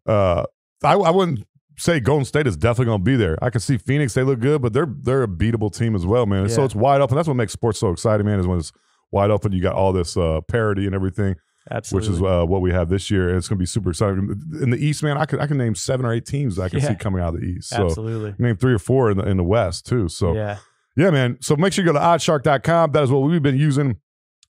I wouldn't say Golden State is definitely going to be there. I can see Phoenix. They look good, but they're a beatable team as well, man. So it's wide open. That's what makes sports so exciting, man, is when it's wide open. You got all this parity and everything. Absolutely. Which is what we have this year, and it's going to be super exciting. In the East, man, I can name 7 or 8 teams that I can see coming out of the East. So absolutely. Name 3 or 4 in the West too. So yeah, man. So make sure you go to oddshark.com. That is what we've been using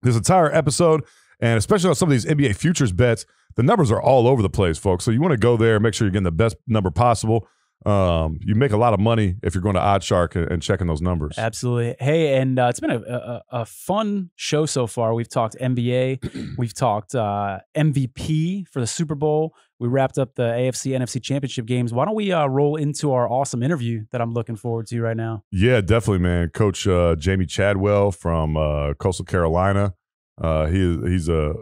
this entire episode, and especially on some of these NBA futures bets. The numbers are all over the place, folks. So you want to go there, make sure you're getting the best number possible. You make a lot of money if you're going to OddsShark and checking those numbers. Absolutely. Hey, and it's been a fun show so far. We've talked NBA. We've talked MVP for the Super Bowl. We wrapped up the AFC, NFC championship games. Why don't we roll into our awesome interview that I'm looking forward to right now? Yeah, definitely, man. Coach Jamey Chadwell from Coastal Carolina. He's a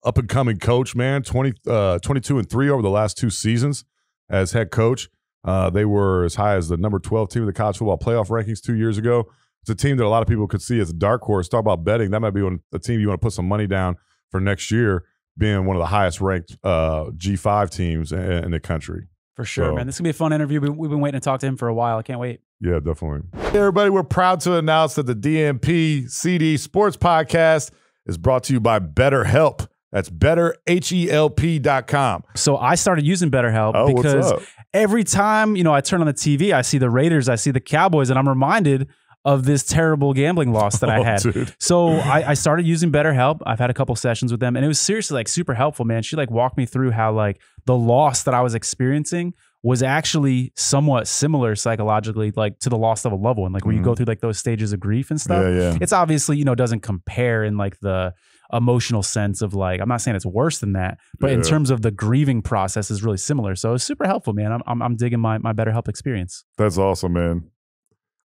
up-and-coming coach, man. 22-3 over the last 2 seasons as head coach. They were as high as the number 12 team of the college football playoff rankings 2 years ago. It's a team that a lot of people could see as a dark horse. Talk about betting. That might be a team you want to put some money down for next year, being one of the highest ranked G5 teams in the country. For sure, man. This is going to be a fun interview. We've been waiting to talk to him for a while. I can't wait. Yeah, definitely. Hey, everybody, we're proud to announce that the DNP-CD Sports Podcast is brought to you by BetterHelp. That's betterhelp.com. So I started using BetterHelp because every time, I turn on the TV, I see the Raiders, I see the Cowboys, and I'm reminded of this terrible gambling loss that I had. Dude. So I started using BetterHelp. I've had a couple sessions with them, and it was seriously super helpful, man. She walked me through how the loss that I was experiencing was actually somewhat similar psychologically, to the loss of a loved one, where you go through those stages of grief and stuff. Yeah. It's obviously, doesn't compare in the emotional sense of I'm not saying it's worse than that, but in terms of the grieving process is really similar. So it's super helpful, man. I'm digging my BetterHelp experience. That's awesome, man.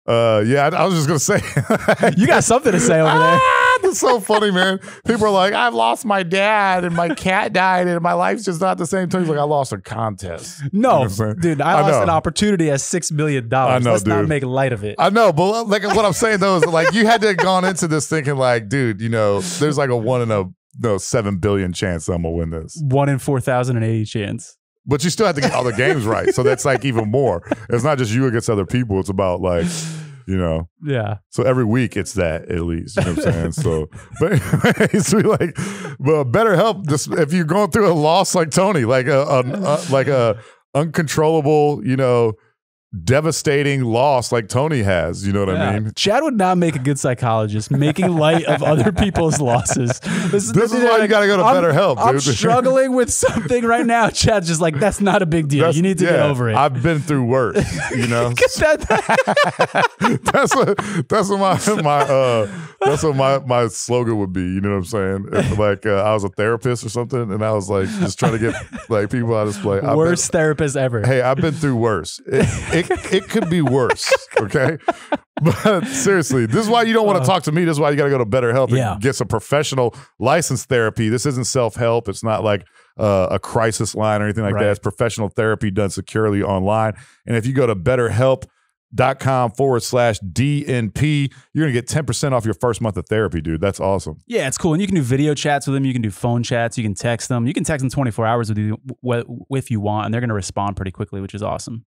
I was just gonna say you got something to say over there. That's so funny, man. People are like, I've lost my dad and my cat died and my life's just not the same. He's like, I lost a contest. No, dude, I lost an opportunity at $6 million. I know, Let's dude. not make light of it. I know, but what I'm saying though is you had to have gone into this thinking dude, there's a 1 in 7 billion chance I'm gonna win this. 1 in 4,080 chance. But you still have to get all the games right. So that's even more. It's not just you against other people. It's about Yeah. So every week it's that at least. You know what I'm saying? So, but anyways, BetterHelp. Just if you're going through a loss like Tony, a uncontrollable, devastating loss like Tony has. You know what I mean? Chad would not make a good psychologist, making light of other people's losses. This is why you got to go to BetterHelp, dude. I'm struggling with something right now. Chad's just that's not a big deal. You need to get over it. I've been through worse, That's what my slogan would be. You know what I'm saying? If, I was a therapist or something, and I was just trying to get people out of this play. Worst therapist ever. Hey, I've been through worse. It could be worse. Okay, but seriously, this is why you don't want to talk to me. This is why you got to go to BetterHelp and get some professional licensed therapy. This isn't self-help. It's not a crisis line or anything like that. It's professional therapy done securely online. And if you go to BetterHelp.com/DNP, you're going to get 10% off your first month of therapy, dude. That's awesome. Yeah, it's cool. And you can do video chats with them. You can do phone chats. You can text them. You can text them 24 hours if you want, and they're going to respond pretty quickly, which is awesome.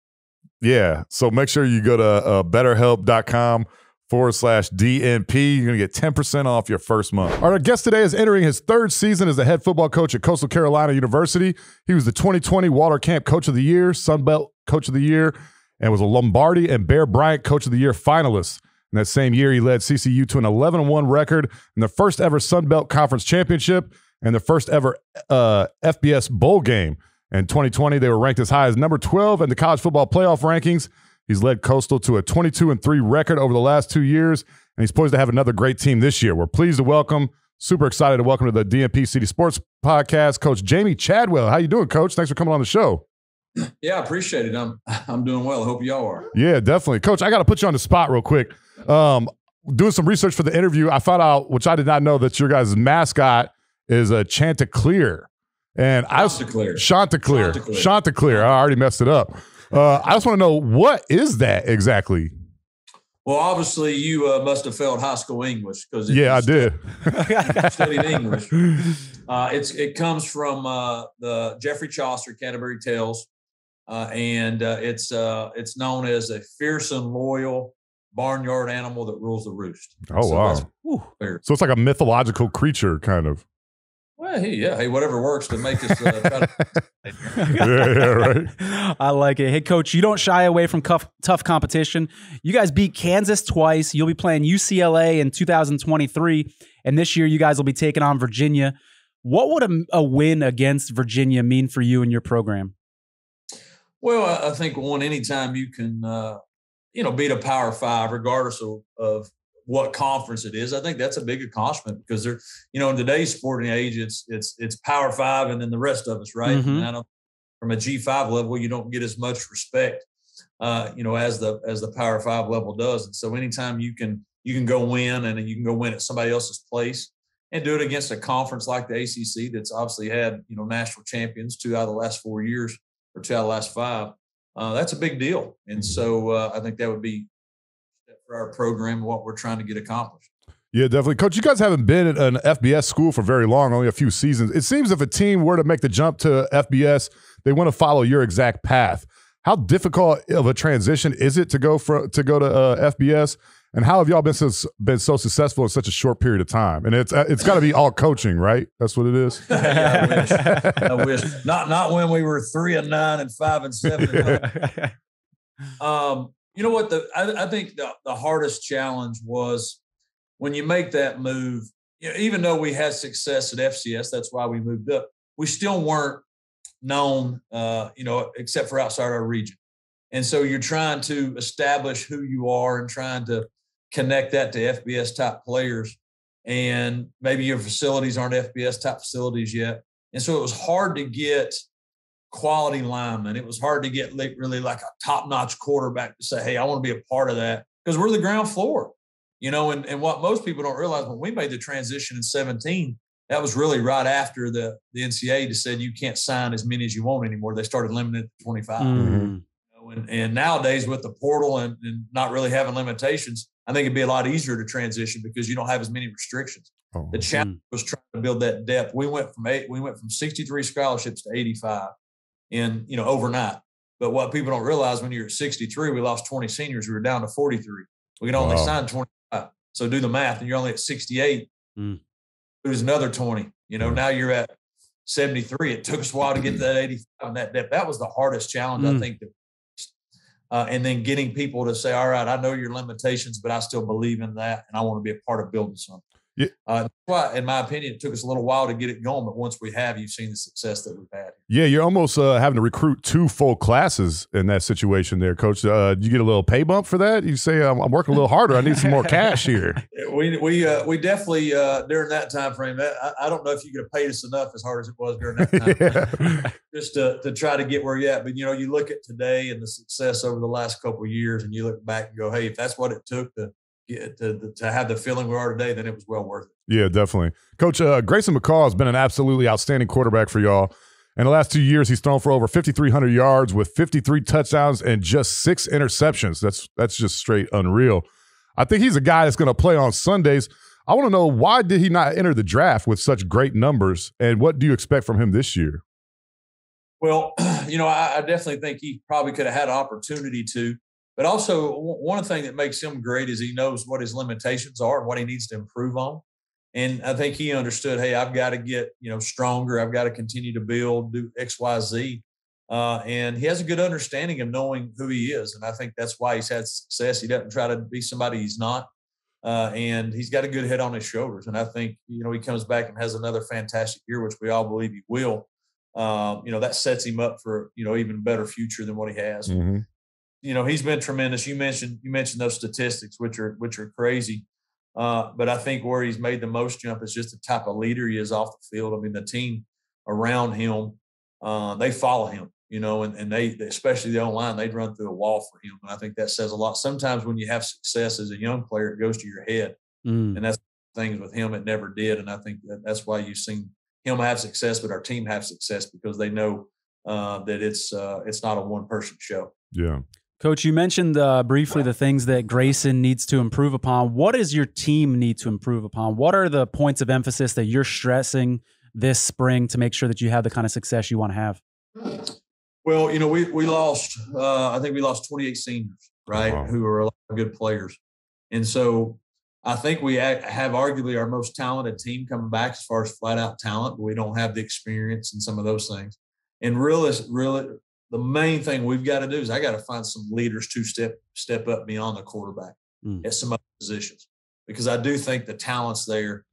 Yeah. So make sure you go to BetterHelp.com/DNP. You're going to get 10% off your first month. Our guest today is entering his 3rd season as the head football coach at Coastal Carolina University. He was the 2020 Walter Camp Coach of the Year, Sun Belt Coach of the Year, and was a Lombardi and Bear Bryant Coach of the Year finalist. In that same year, he led CCU to an 11-1 record and the first ever Sun Belt Conference Championship and the first ever FBS Bowl game. In 2020, they were ranked as high as number 12 in the college football playoff rankings. He's led Coastal to a 22-3 record over the last 2 years, and he's poised to have another great team this year. We're pleased to welcome, super excited to welcome to the DNP-CD Sports Podcast, Coach Jamey Chadwell. How you doing, Coach? Thanks for coming on the show. Yeah, I appreciate it. I'm doing well. I hope y'all are. Yeah, definitely. Coach, I got to put you on the spot real quick. Doing some research for the interview, I found out, which I did not know, that your guys' mascot is a Chanticleer. And Chanticleer. I already messed it up. I just want to know, what is that exactly? Well, obviously, you must have failed high school English because I did. Studied English. It comes from the Geoffrey Chaucer Canterbury Tales, and it's known as a fierce and loyal barnyard animal that rules the roost. Oh, so wow! So it's like a mythological creature, kind of. Well, hey, whatever works to make us. Try to right. I like it. Hey, Coach, you don't shy away from tough competition. You guys beat Kansas twice. You'll be playing UCLA in 2023, and this year you guys will be taking on Virginia. What would a win against Virginia mean for you and your program? Well, I think anytime you can, beat a Power Five, regardless of what conference it is, I think that's a big accomplishment because in today's sporting age, it's Power Five and then the rest of us, right? Mm-hmm. And I know from a G5 level, you don't get as much respect, as the Power Five level does. And so anytime you can go win and you can go win at somebody else's place and do it against a conference like the ACC that's obviously had, national champions 2 out of the last 4 years or 2 out of the last 5, that's a big deal. And so I think that would be for our program and what we're trying to get accomplished. Yeah, definitely. Coach, you guys haven't been at an FBS school for very long, only a few seasons. It seems if a team were to make the jump to FBS, they want to follow your exact path. How difficult of a transition is it to go to FBS? And how have y'all been so successful in such a short period of time? And it's got to be all coaching, right? That's what it is. Yeah, I wish. Not when we were 3-9 and 5-7. You know what? I think the hardest challenge was when you make that move. Even though we had success at FCS, that's why we moved up. We still weren't known, except for outside our region. And so you're trying to establish who you are and trying to connect that to FBS type players. And maybe your facilities aren't FBS type facilities yet. And so it was hard to get quality linemen. It was hard to get really like a top-notch quarterback to say, hey, I want to be a part of that because we're the ground floor, and what most people don't realize when we made the transition in 2017, that was really right after the NCAA just said you can't sign as many as you want anymore. They started limiting it to 25. Mm-hmm. And nowadays with the portal and not really having limitations, I think it'd be a lot easier to transition because you don't have as many restrictions. Oh. The challenge was trying to build that depth. We went from 63 scholarships to 85 in overnight. But what people don't realize, when you're at 63, we lost 20 seniors. We were down to 43. We could only sign 25. So do the math, and you're only at 68. Lose another 20. Now you're at 73. It took us a while to get to that 85 and that depth. That was the hardest challenge, I think. And then getting people to say, all right, I know your limitations, but I still believe in that, and I want to be a part of building something. Yeah. That's why, in my opinion, it took us a little while to get it going, but once we have, you've seen the success that we've had. Yeah, you're almost having to recruit 2 full classes in that situation there, Coach. Do you get a little pay bump for that? You say, I'm working a little harder. I need some more cash here. We definitely, during that time frame, I don't know if you could have paid us enough as hard as it was during that time, just to try to get where you're at. But, you look at today and the success over the last couple of years, and you look back and go, hey, if that's what it took to have the feeling we are today, then it was well worth it. Yeah, definitely. Coach, Grayson Mccall has been an absolutely outstanding quarterback for y'all. In the last 2 years, he's thrown for over 5,300 yards with 53 touchdowns and just 6 interceptions. That's just straight unreal. I think he's a guy that's going to play on Sundays. I want to know, why did he not enter the draft with such great numbers, and what do you expect from him this year? Well, I definitely think he probably could have had an opportunity to. But also, one thing that makes him great is he knows what his limitations are and what he needs to improve on. And I think he understood, hey, I've got to get stronger. I've got to continue to build, do X, Y, Z. And he has a good understanding of knowing who he is. And I think that's why he's had success. He doesn't try to be somebody he's not. And he's got a good head on his shoulders. And I think, he comes back and has another fantastic year, which we all believe he will. that sets him up for, even better future than what he has. Mm-hmm. He's been tremendous. You mentioned those statistics, which are crazy. But I think where he's made the most jump is just the type of leader he is off the field. I mean, the team around him, they follow him, and they, especially the online, they'd run through a wall for him. And I think that says a lot. Sometimes when you have success as a young player, it goes to your head. And that's things with him, it never did. And I think that's why you've seen him have success, but our team have success because they know that it's not a one-person show. Yeah. Coach, you mentioned briefly the things that Grayson needs to improve upon. What does your team need to improve upon? What are the points of emphasis that you're stressing this spring to make sure that you have the kind of success you want to have? Well, we lost, I think we lost 28 seniors, right, Wow. who are a lot of good players. And so I think we have arguably our most talented team coming back as far as flat-out talent, but we don't have the experience and some of those things. And really, the main thing we've got to do is I got to find some leaders to step up beyond the quarterback at some other positions, because I do think the talent's there,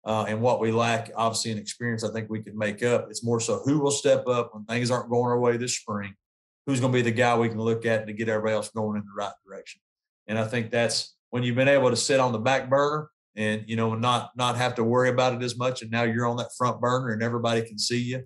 and what we lack, obviously, in experience, I think we can make up. It's more so who will step up when things aren't going our way this spring, who's going to be the guy we can look at to get everybody else going in the right direction. And I think that's when you've been able to sit on the back burner and, not have to worry about it as much, and now you're on that front burner and everybody can see you.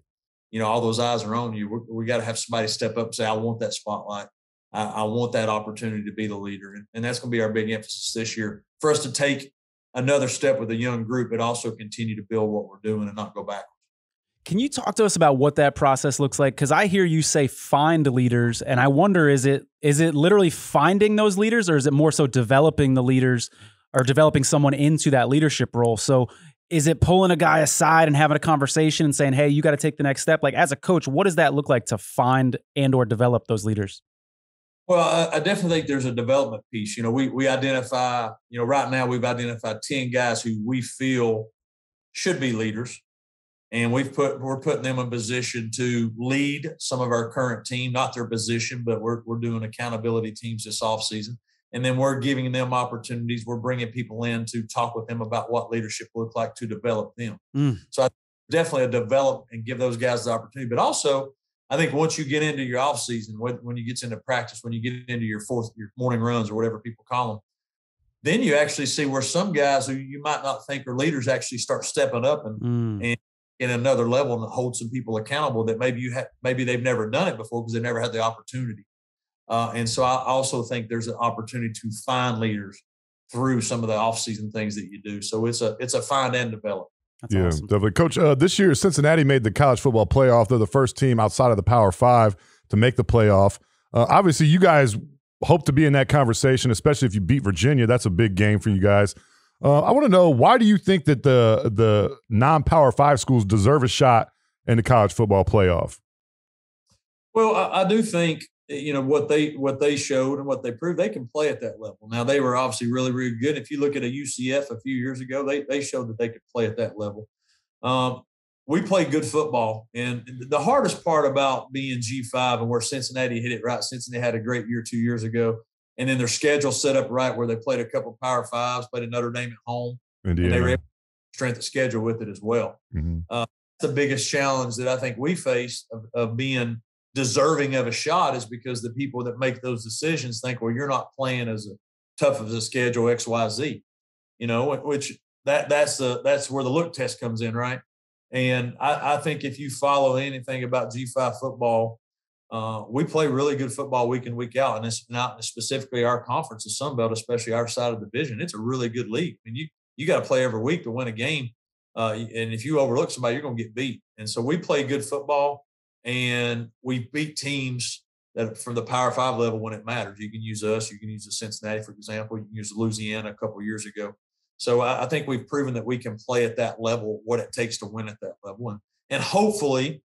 All those eyes are on you. We got to have somebody step up and say, I want that spotlight. I want that opportunity to be the leader. And that's going to be our big emphasis this year for us to take another step with a young group, but also continue to build what we're doing and not go backwards. Can you talk to us about what that process looks like? Because I hear you say find leaders, and I wonder, is it literally finding those leaders, or is it more so developing the leaders or developing someone into that leadership role? So is it pulling a guy aside and having a conversation and saying, hey, you got to take the next step? Like, as a coach, what does that look like to find and or develop those leaders? Well, I definitely think there's a development piece. We identify, right now we've identified 10 guys who we feel should be leaders. And we're putting them in position to lead some of our current team, not their position, but we're doing accountability teams this offseason. And then we're giving them opportunities. We're bringing people in to talk with them about what leadership looks like to develop them. So I definitely develop and give those guys the opportunity. But also, I think once you get into your off season, when you get into practice, when you get into your morning runs or whatever people call them, then you actually see where some guys who you might not think are leaders actually start stepping up and in another level and hold some people accountable that maybe they've never done it before because they never had the opportunity. And so I also think there's an opportunity to find leaders through some of the off-season things that you do. So it's a find and develop. That's awesome. Definitely. Coach, this year Cincinnati made the college football playoff. They're the first team outside of the Power Five to make the playoff. Obviously, you guys hope to be in that conversation, especially if you beat Virginia. That's a big game for you guys. I want to know, why do you think that the non-Power 5 schools deserve a shot in the college football playoff? Well, I do think what they showed and what they proved, they can play at that level. Now, they were obviously really, really good. If you look at a UCF a few years ago, they showed that they could play at that level. We played good football, and the hardest part about being G5 and where Cincinnati hit it right, Cincinnati had a great year 2 years ago. And then their schedule set up right where they played a couple Power Fives, played a Notre Dame at home, and they were able to strength of schedule with it as well. That's the biggest challenge that I think we face of being deserving of a shot, is because the people that make those decisions think, well, you're not playing as tough of a schedule X, Y, Z, which that's where the look test comes in, right? And I think if you follow anything about G5 football, we play really good football week in, week out, and it's not specifically our conference, the Sun Belt, especially our side of the division. It's a really good league. I mean, you got to play every week to win a game, and if you overlook somebody, you're going to get beat. And so we play good football, and we beat teams that from the Power 5 level when it matters. You can use us, you can use the Cincinnati, for example, you can use Louisiana a couple of years ago. So I think we've proven that we can play at that level, what it takes to win at that level, and hopefully.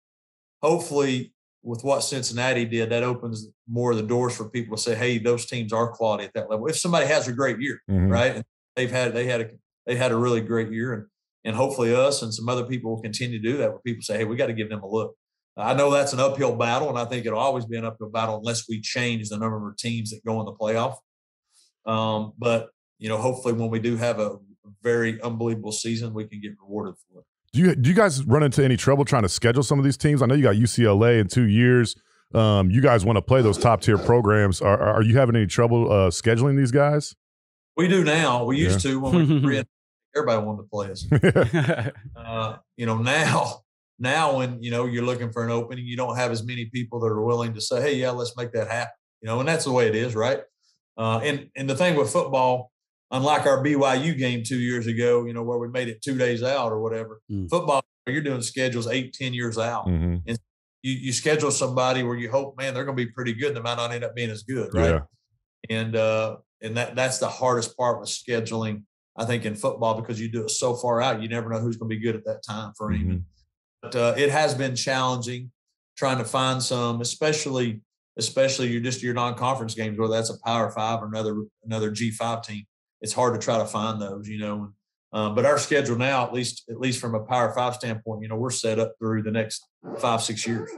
With what Cincinnati did, that opens more of the doors for people to say, hey, those teams are quality at that level. If somebody has a great year, right? And they had a really great year, and hopefully us and some other people will continue to do that, where people say, hey, we got to give them a look. I know that's an uphill battle, and I think it'll always be an uphill battle unless we change the number of teams that go in the playoff. But hopefully when we do have a very unbelievable season, we can get rewarded for it. Do you guys run into any trouble trying to schedule some of these teams? I know you got UCLA in 2 years. You guys want to play those top tier programs. Are you having any trouble scheduling these guys? We do now. We used to when we everybody wanted to play us. Now when you're looking for an opening, you don't have as many people that are willing to say, "Hey, yeah, let's make that happen." And that's the way it is, right? And the thing with football, unlike our BYU game 2 years ago, where we made it 2 days out or whatever, football, you're doing schedules 8-10 years out. Mm-hmm. And you schedule somebody where you hope, man, they're going to be pretty good. They might not end up being as good, right? Yeah. And that's the hardest part with scheduling, I think, in football, because you do it so far out, you never know who's going to be good at that time frame. Mm-hmm. But it has been challenging trying to find some, especially your non-conference games, whether that's a Power 5 or another G5 team. It's hard to try to find those, But our schedule now, at least from a Power 5 standpoint, we're set up through the next 5-6 years.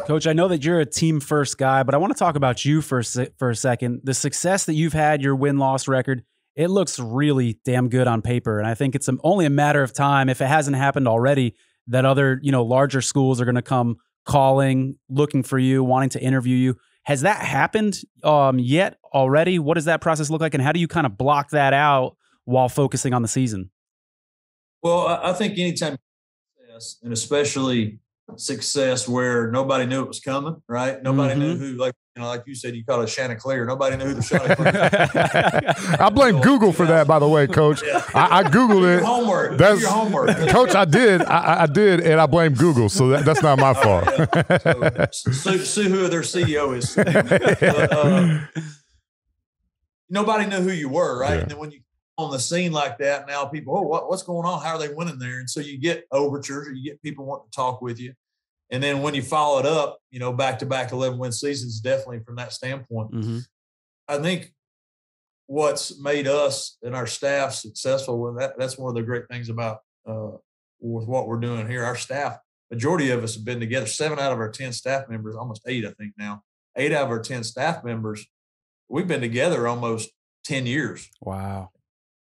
Coach, I know that you're a team first guy, but I want to talk about you for a second. The success that you've had, your win-loss record, it looks really damn good on paper. And I think it's only a matter of time, if it hasn't happened already, that other, larger schools are going to come calling, looking for you, wanting to interview you. Has that happened yet already? What does that process look like? And how do you kind of block that out while focusing on the season? Well, I think anytime success, and especially success where nobody knew it was coming, right? Nobody knew who, like you said, you call it Chanticleer. Nobody knew who the Chanticleers. I blame Google for that, by the way, Coach. Yeah. I Googled it. Homework. That's your homework. Coach, I did, and I blame Google, so that's not my fault. So, sue who their CEO is. Nobody knew who you were, right? Yeah. And then when you on the scene like that, now people, what's going on? How are they winning there? And so you get overtures, or you get people wanting to talk with you. And then when you follow it up, back-to-back 11-win seasons, definitely from that standpoint. Mm-hmm. I think what's made us and our staff successful, that's one of the great things about with what we're doing here. Our staff, majority of us have been together. 7 out of our 10 staff members, almost 8, I think now. 8 out of our 10 staff members, we've been together almost 10 years. Wow.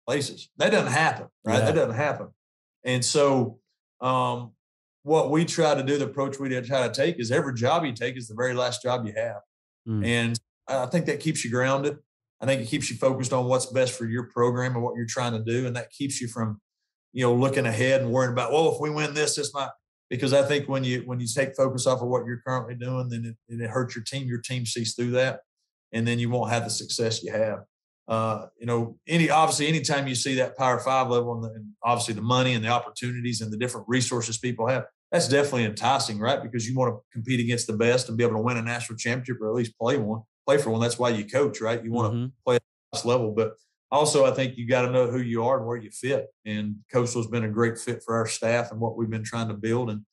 Places. That doesn't happen, right? Yeah. That doesn't happen. And so what we try to do, the approach we try to take, is every job you take is the very last job you have. And I think that keeps you grounded. I think it keeps you focused on what's best for your program and what you're trying to do. And that keeps you from, looking ahead and worrying about, if we win this might, because I think when you take focus off of what you're currently doing, then it hurts your team. Your team sees through that, and then you won't have the success you have. Obviously anytime you see that Power 5 level and obviously the money and the opportunities and the different resources people have, that's definitely enticing, right? Because you want to compete against the best and be able to win a national championship, or at least play for one. That's why you coach, right? You want to play at the highest level. But also I think you got to know who you are and where you fit. And Coastal's been a great fit for our staff and what we've been trying to build. And,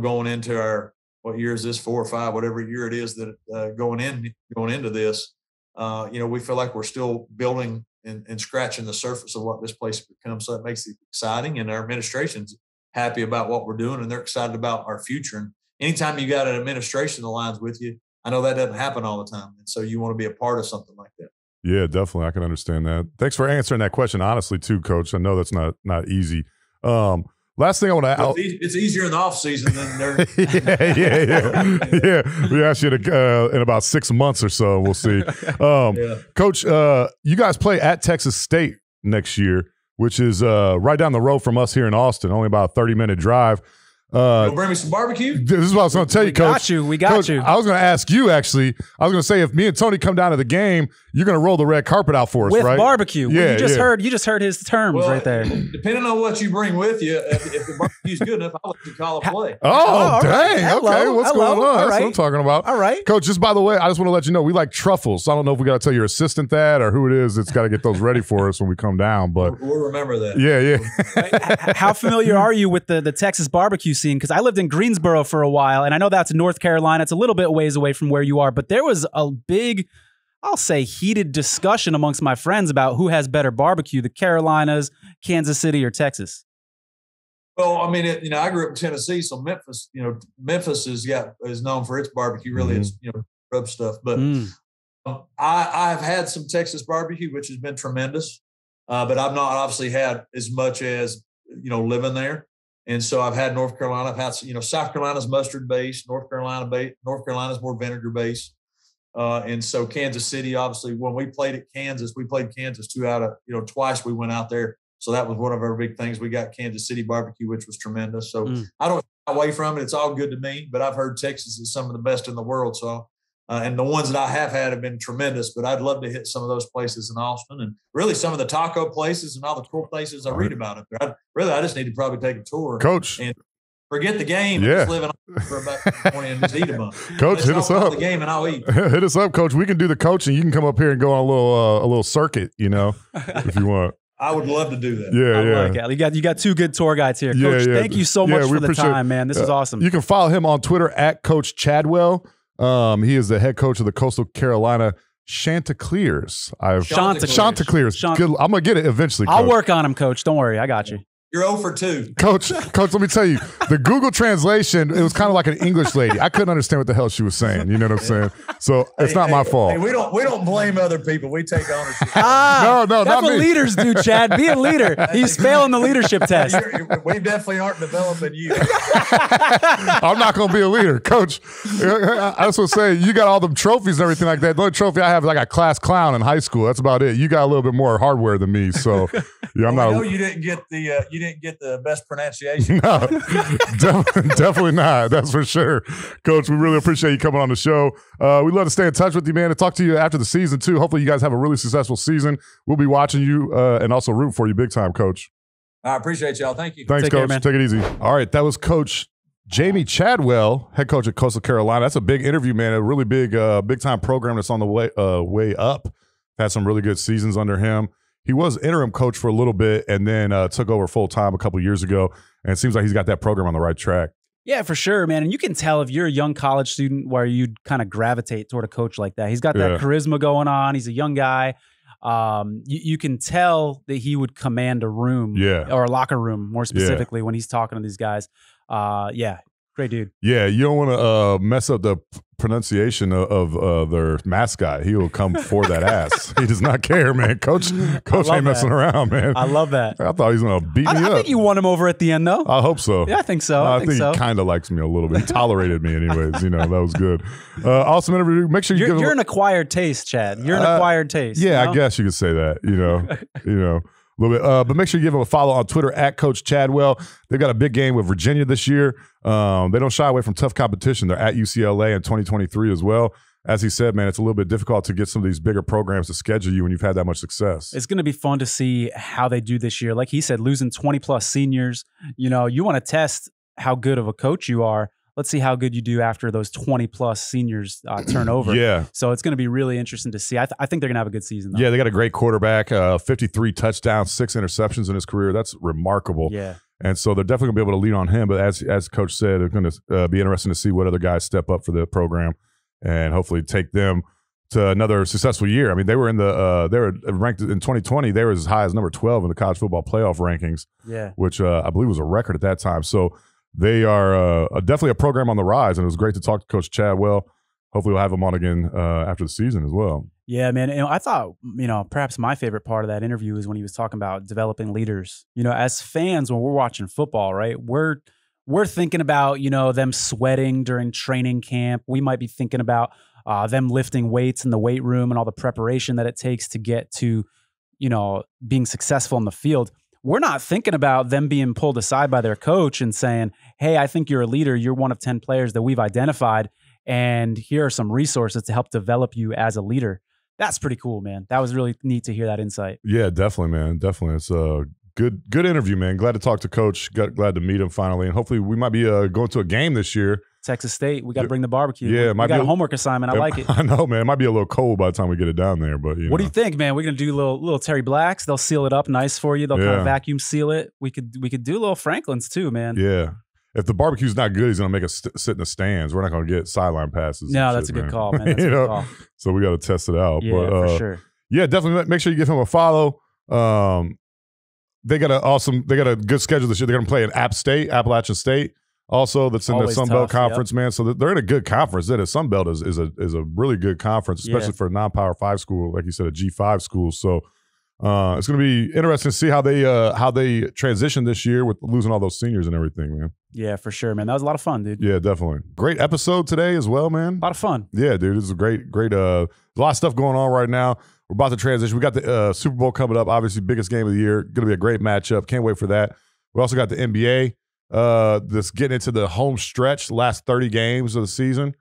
going into our, what year is this, 4 or 5, whatever year it is that going into this, we feel like we're still building and scratching the surface of what this place becomes. So that makes it exciting, and our administration's happy about what we're doing, and they're excited about our future. And anytime you got an administration that aligns with you, I know that doesn't happen all the time. And so you want to be a part of something like that. Yeah, definitely. I can understand that. Thanks for answering that question honestly too, Coach. I know that's not easy. Last thing I want to it's easier in the off season than there. Yeah. We asked you to in about 6 months or so. We'll see. Coach, you guys play at Texas State next year, which is right down the road from us here in Austin, only about a 30-minute drive. Bring me some barbecue. This is what I was going to tell you, Coach. We got you. I was going to ask you, actually. I was going to say, if me and Tony come down to the game, you're going to roll the red carpet out for us, with right? Barbecue. Yeah, you just heard his terms right there. Depending on what you bring with you, if the barbecue's good enough, I'll let you call a play. Oh, dang. Right. Okay, what's going on? That's what I'm talking about. All right. Coach, just by the way, I just want to let you know, we like truffles. So I don't know if we got to tell your assistant that or who it is that's got to get those ready for us when we come down. But we'll remember that. Yeah. How familiar are you with the Texas barbecue scene? Because I lived in Greensboro for a while, and I know that's in North Carolina. It's a little bit ways away from where you are, but there was a big, I'll say, heated discussion amongst my friends about who has better barbecue, the Carolinas, Kansas City, or Texas. Well, I mean, I grew up in Tennessee, so Memphis is known for its barbecue. Really, it's rub stuff. But I've had some Texas barbecue, which has been tremendous. But I've not obviously had as much as living there. And so I've had North Carolina. I've had, South Carolina's mustard base, North Carolina's more vinegar base. And so Kansas City, obviously, when we played at Kansas, we played Kansas twice we went out there. So that was one of our big things. We got Kansas City barbecue, which was tremendous. So I don't shy away from it. It's all good to me. But I've heard Texas is some of the best in the world. So, and the ones that I have had been tremendous. But I'd love to hit some of those places in Austin, and really some of the taco places and all the cool places I read about up there. I just need to probably take a tour, Coach. And forget the game. Just live for about 20 and just eat a bunch. Coach, hit us up. The game and I'll eat. Hit us up, Coach. We can do the coaching. You can come up here and go on a little circuit, if you want. I would love to do that. Yeah. Like it. You got two good tour guides here, Coach. Thank you so much for the time, man. This is awesome. You can follow him on Twitter at Coach Chadwell. He is the head coach of the Coastal Carolina Chanticleers. Chanticleers. Good. I'm gonna get it eventually, Coach. I'll work on him, Coach. Don't worry, I got you. You're 0 for 2. Coach, let me tell you, the Google translation, it was kind of like an English lady. I couldn't understand what the hell she was saying. You know what I'm saying? So it's not my fault. Hey, we don't blame other people. We take ownership. No, that's not what me. Leaders do, Chad. Be a leader. He's failing the leadership test. We definitely aren't developing you. I'm not going to be a leader. Coach, I was going to say, you got all them trophies and everything like that. The only trophy I have is I got class clown in high school. That's about it. You got a little bit more hardware than me. So I'm not. You didn't get the best pronunciation. No, definitely not. That's for sure. Coach, we really appreciate you coming on the show. We'd love to stay in touch with you, man, and talk to you after the season, too. Hopefully you guys have a really successful season. We'll be watching you and also rooting for you big time, Coach. I appreciate y'all. Thank you. Thanks, Coach. Care, take it easy. All right, that was Coach Jamey Chadwell, head coach at Coastal Carolina. That's a big interview, man. A really big time program that's on the way up. Had some really good seasons under him. He was interim coach for a little bit and then took over full time a couple years ago. And it seems like he's got that program on the right track. Yeah, for sure, man. And you can tell if you're a young college student where you'd kind of gravitate toward a coach like that. He's got that charisma going on. He's a young guy. You can tell that he would command a room or a locker room more specifically when he's talking to these guys. Great dude. Yeah, you don't want to mess up the pronunciation of their mascot. He will come for that ass. He does not care, man. Coach ain't messing around, man. I love that. I thought he was going to beat me up. I think you won him over at the end, though. I hope so. Yeah, I think so. I think he kind of likes me a little bit. He tolerated me anyways. That was good. Awesome interview. Make sure you're an acquired taste, Chad. You're an acquired taste. Yeah, I guess you could say that, a little bit. But make sure you give him a follow on Twitter at Coach Chadwell. They've got a big game with Virginia this year. They don't shy away from tough competition. They're at UCLA in 2023 as well. As he said, man, it's a little bit difficult to get some of these bigger programs to schedule you when you've had that much success. It's going to be fun to see how they do this year. Like he said, losing 20-plus seniors. You want to test how good of a coach you are. Let's see how good you do after those 20-plus seniors turn over. Yeah. So it's going to be really interesting to see. I think they're going to have a good season, though. Yeah, they got a great quarterback, 53 touchdowns, 6 interceptions in his career. That's remarkable. Yeah. And so they're definitely going to be able to lean on him. But as Coach said, it's going to be interesting to see what other guys step up for the program and hopefully take them to another successful year. I mean, they were they were ranked in 2020. They were as high as number 12 in the college football playoff rankings, which I believe was a record at that time. So they are definitely a program on the rise, and it was great to talk to Coach Chadwell. Hopefully we'll have him on again after the season as well. Yeah, man. I thought, perhaps my favorite part of that interview is when he was talking about developing leaders. As fans, when we're watching football, right, we're thinking about, them sweating during training camp. We might be thinking about them lifting weights in the weight room and all the preparation that it takes to get to, being successful in the field. We're not thinking about them being pulled aside by their coach and saying, hey, I think you're a leader. You're one of 10 players that we've identified. And here are some resources to help develop you as a leader. That's pretty cool, man. That was really neat to hear that insight. Yeah, definitely, man. Definitely. It's a good interview, man. Glad to talk to Coach. Glad to meet him finally. And hopefully we might be going to a game this year. Texas State. We got to bring the barbecue. Yeah, we got a homework assignment. I like it. I know, man. It might be a little cold by the time we get it down there, but what do you think, man? We're gonna do little Terry Blacks. They'll seal it up nice for you. They'll kind of vacuum seal it. We could do little Franklin's too, man. Yeah. If the barbecue's not good, he's gonna make us sit in the stands. We're not gonna get sideline passes. No, that's a good call, man. That's a good call. So we got to test it out. Yeah, for sure. Yeah, definitely. Make sure you give him a follow. They got a good schedule this year. They're gonna play in Appalachian State. Also, that's in Always the Sun Belt Conference, man. So they're in a good conference. The Sun Belt is a really good conference, especially for a non-Power 5 school, like you said, a G5 school. So It's going to be interesting to see how they transition this year with losing all those seniors and everything, man. Yeah, for sure, man. That was a lot of fun, dude. Yeah, definitely. Great episode today as well, man. A lot of fun. Yeah, dude. This is a great. There's a lot of stuff going on right now. We're about to transition. We got the Super Bowl coming up, obviously biggest game of the year. Going to be a great matchup. Can't wait for that. We also got the NBA that's getting into the home stretch, last 30 games of the season.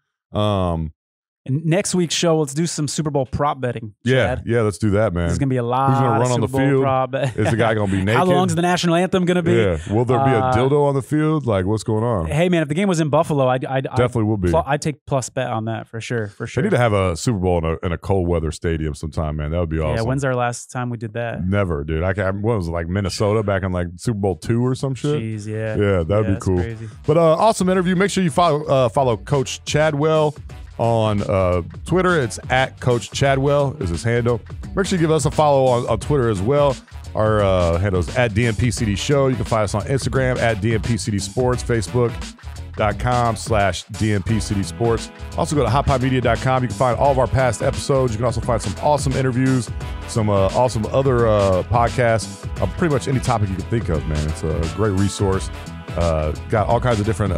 And next week's show, let's do some Super Bowl prop betting. Chad. Yeah, let's do that, man. There's gonna be a lot. Who's gonna run on the field? Prop Is the guy gonna be naked? How long's the national anthem gonna be? Yeah. Will there be a dildo on the field? Like, what's going on? Hey, man, if the game was in Buffalo, I'd definitely will be. I'd take plus bet on that for sure. They need to have a Super Bowl in a cold weather stadium sometime, man. That would be awesome. Yeah. When's our last time we did that? Never, dude. What was it, like Minnesota back in like Super Bowl II or some shit? Jeez, yeah. Yeah, that'd be cool. Crazy. But awesome interview. Make sure you follow Coach Chadwell on Twitter. It's at Coach Chadwell is his handle. Make sure you give us a follow on Twitter as well. Our handle is at DNP-CD Show. You can find us on Instagram at DNP-CD Sports, Facebook.com/DNP-CD Sports. Also go to hotpiemedia.com. You can find all of our past episodes. You can also find some awesome interviews, some awesome other podcasts on pretty much any topic you can think of, man. It's a great resource. Got all kinds of different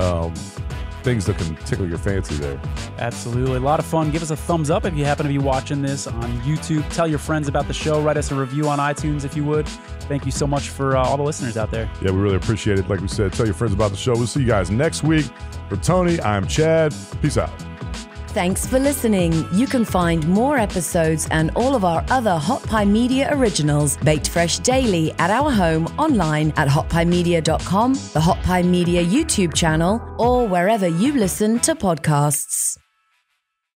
things that can tickle your fancy there. Absolutely. A lot of fun. Give us a thumbs up if you happen to be watching this on YouTube. Tell your friends about the show. Write us a review on iTunes if you would. Thank you so much for all the listeners out there. Yeah, we really appreciate it. Like we said, tell your friends about the show. We'll see you guys next week. For Tony, I'm Chad. Peace out. Thanks for listening. You can find more episodes and all of our other Hot Pie Media originals baked fresh daily at our home online at hotpiemedia.com, the Hot Pie Media YouTube channel, or wherever you listen to podcasts.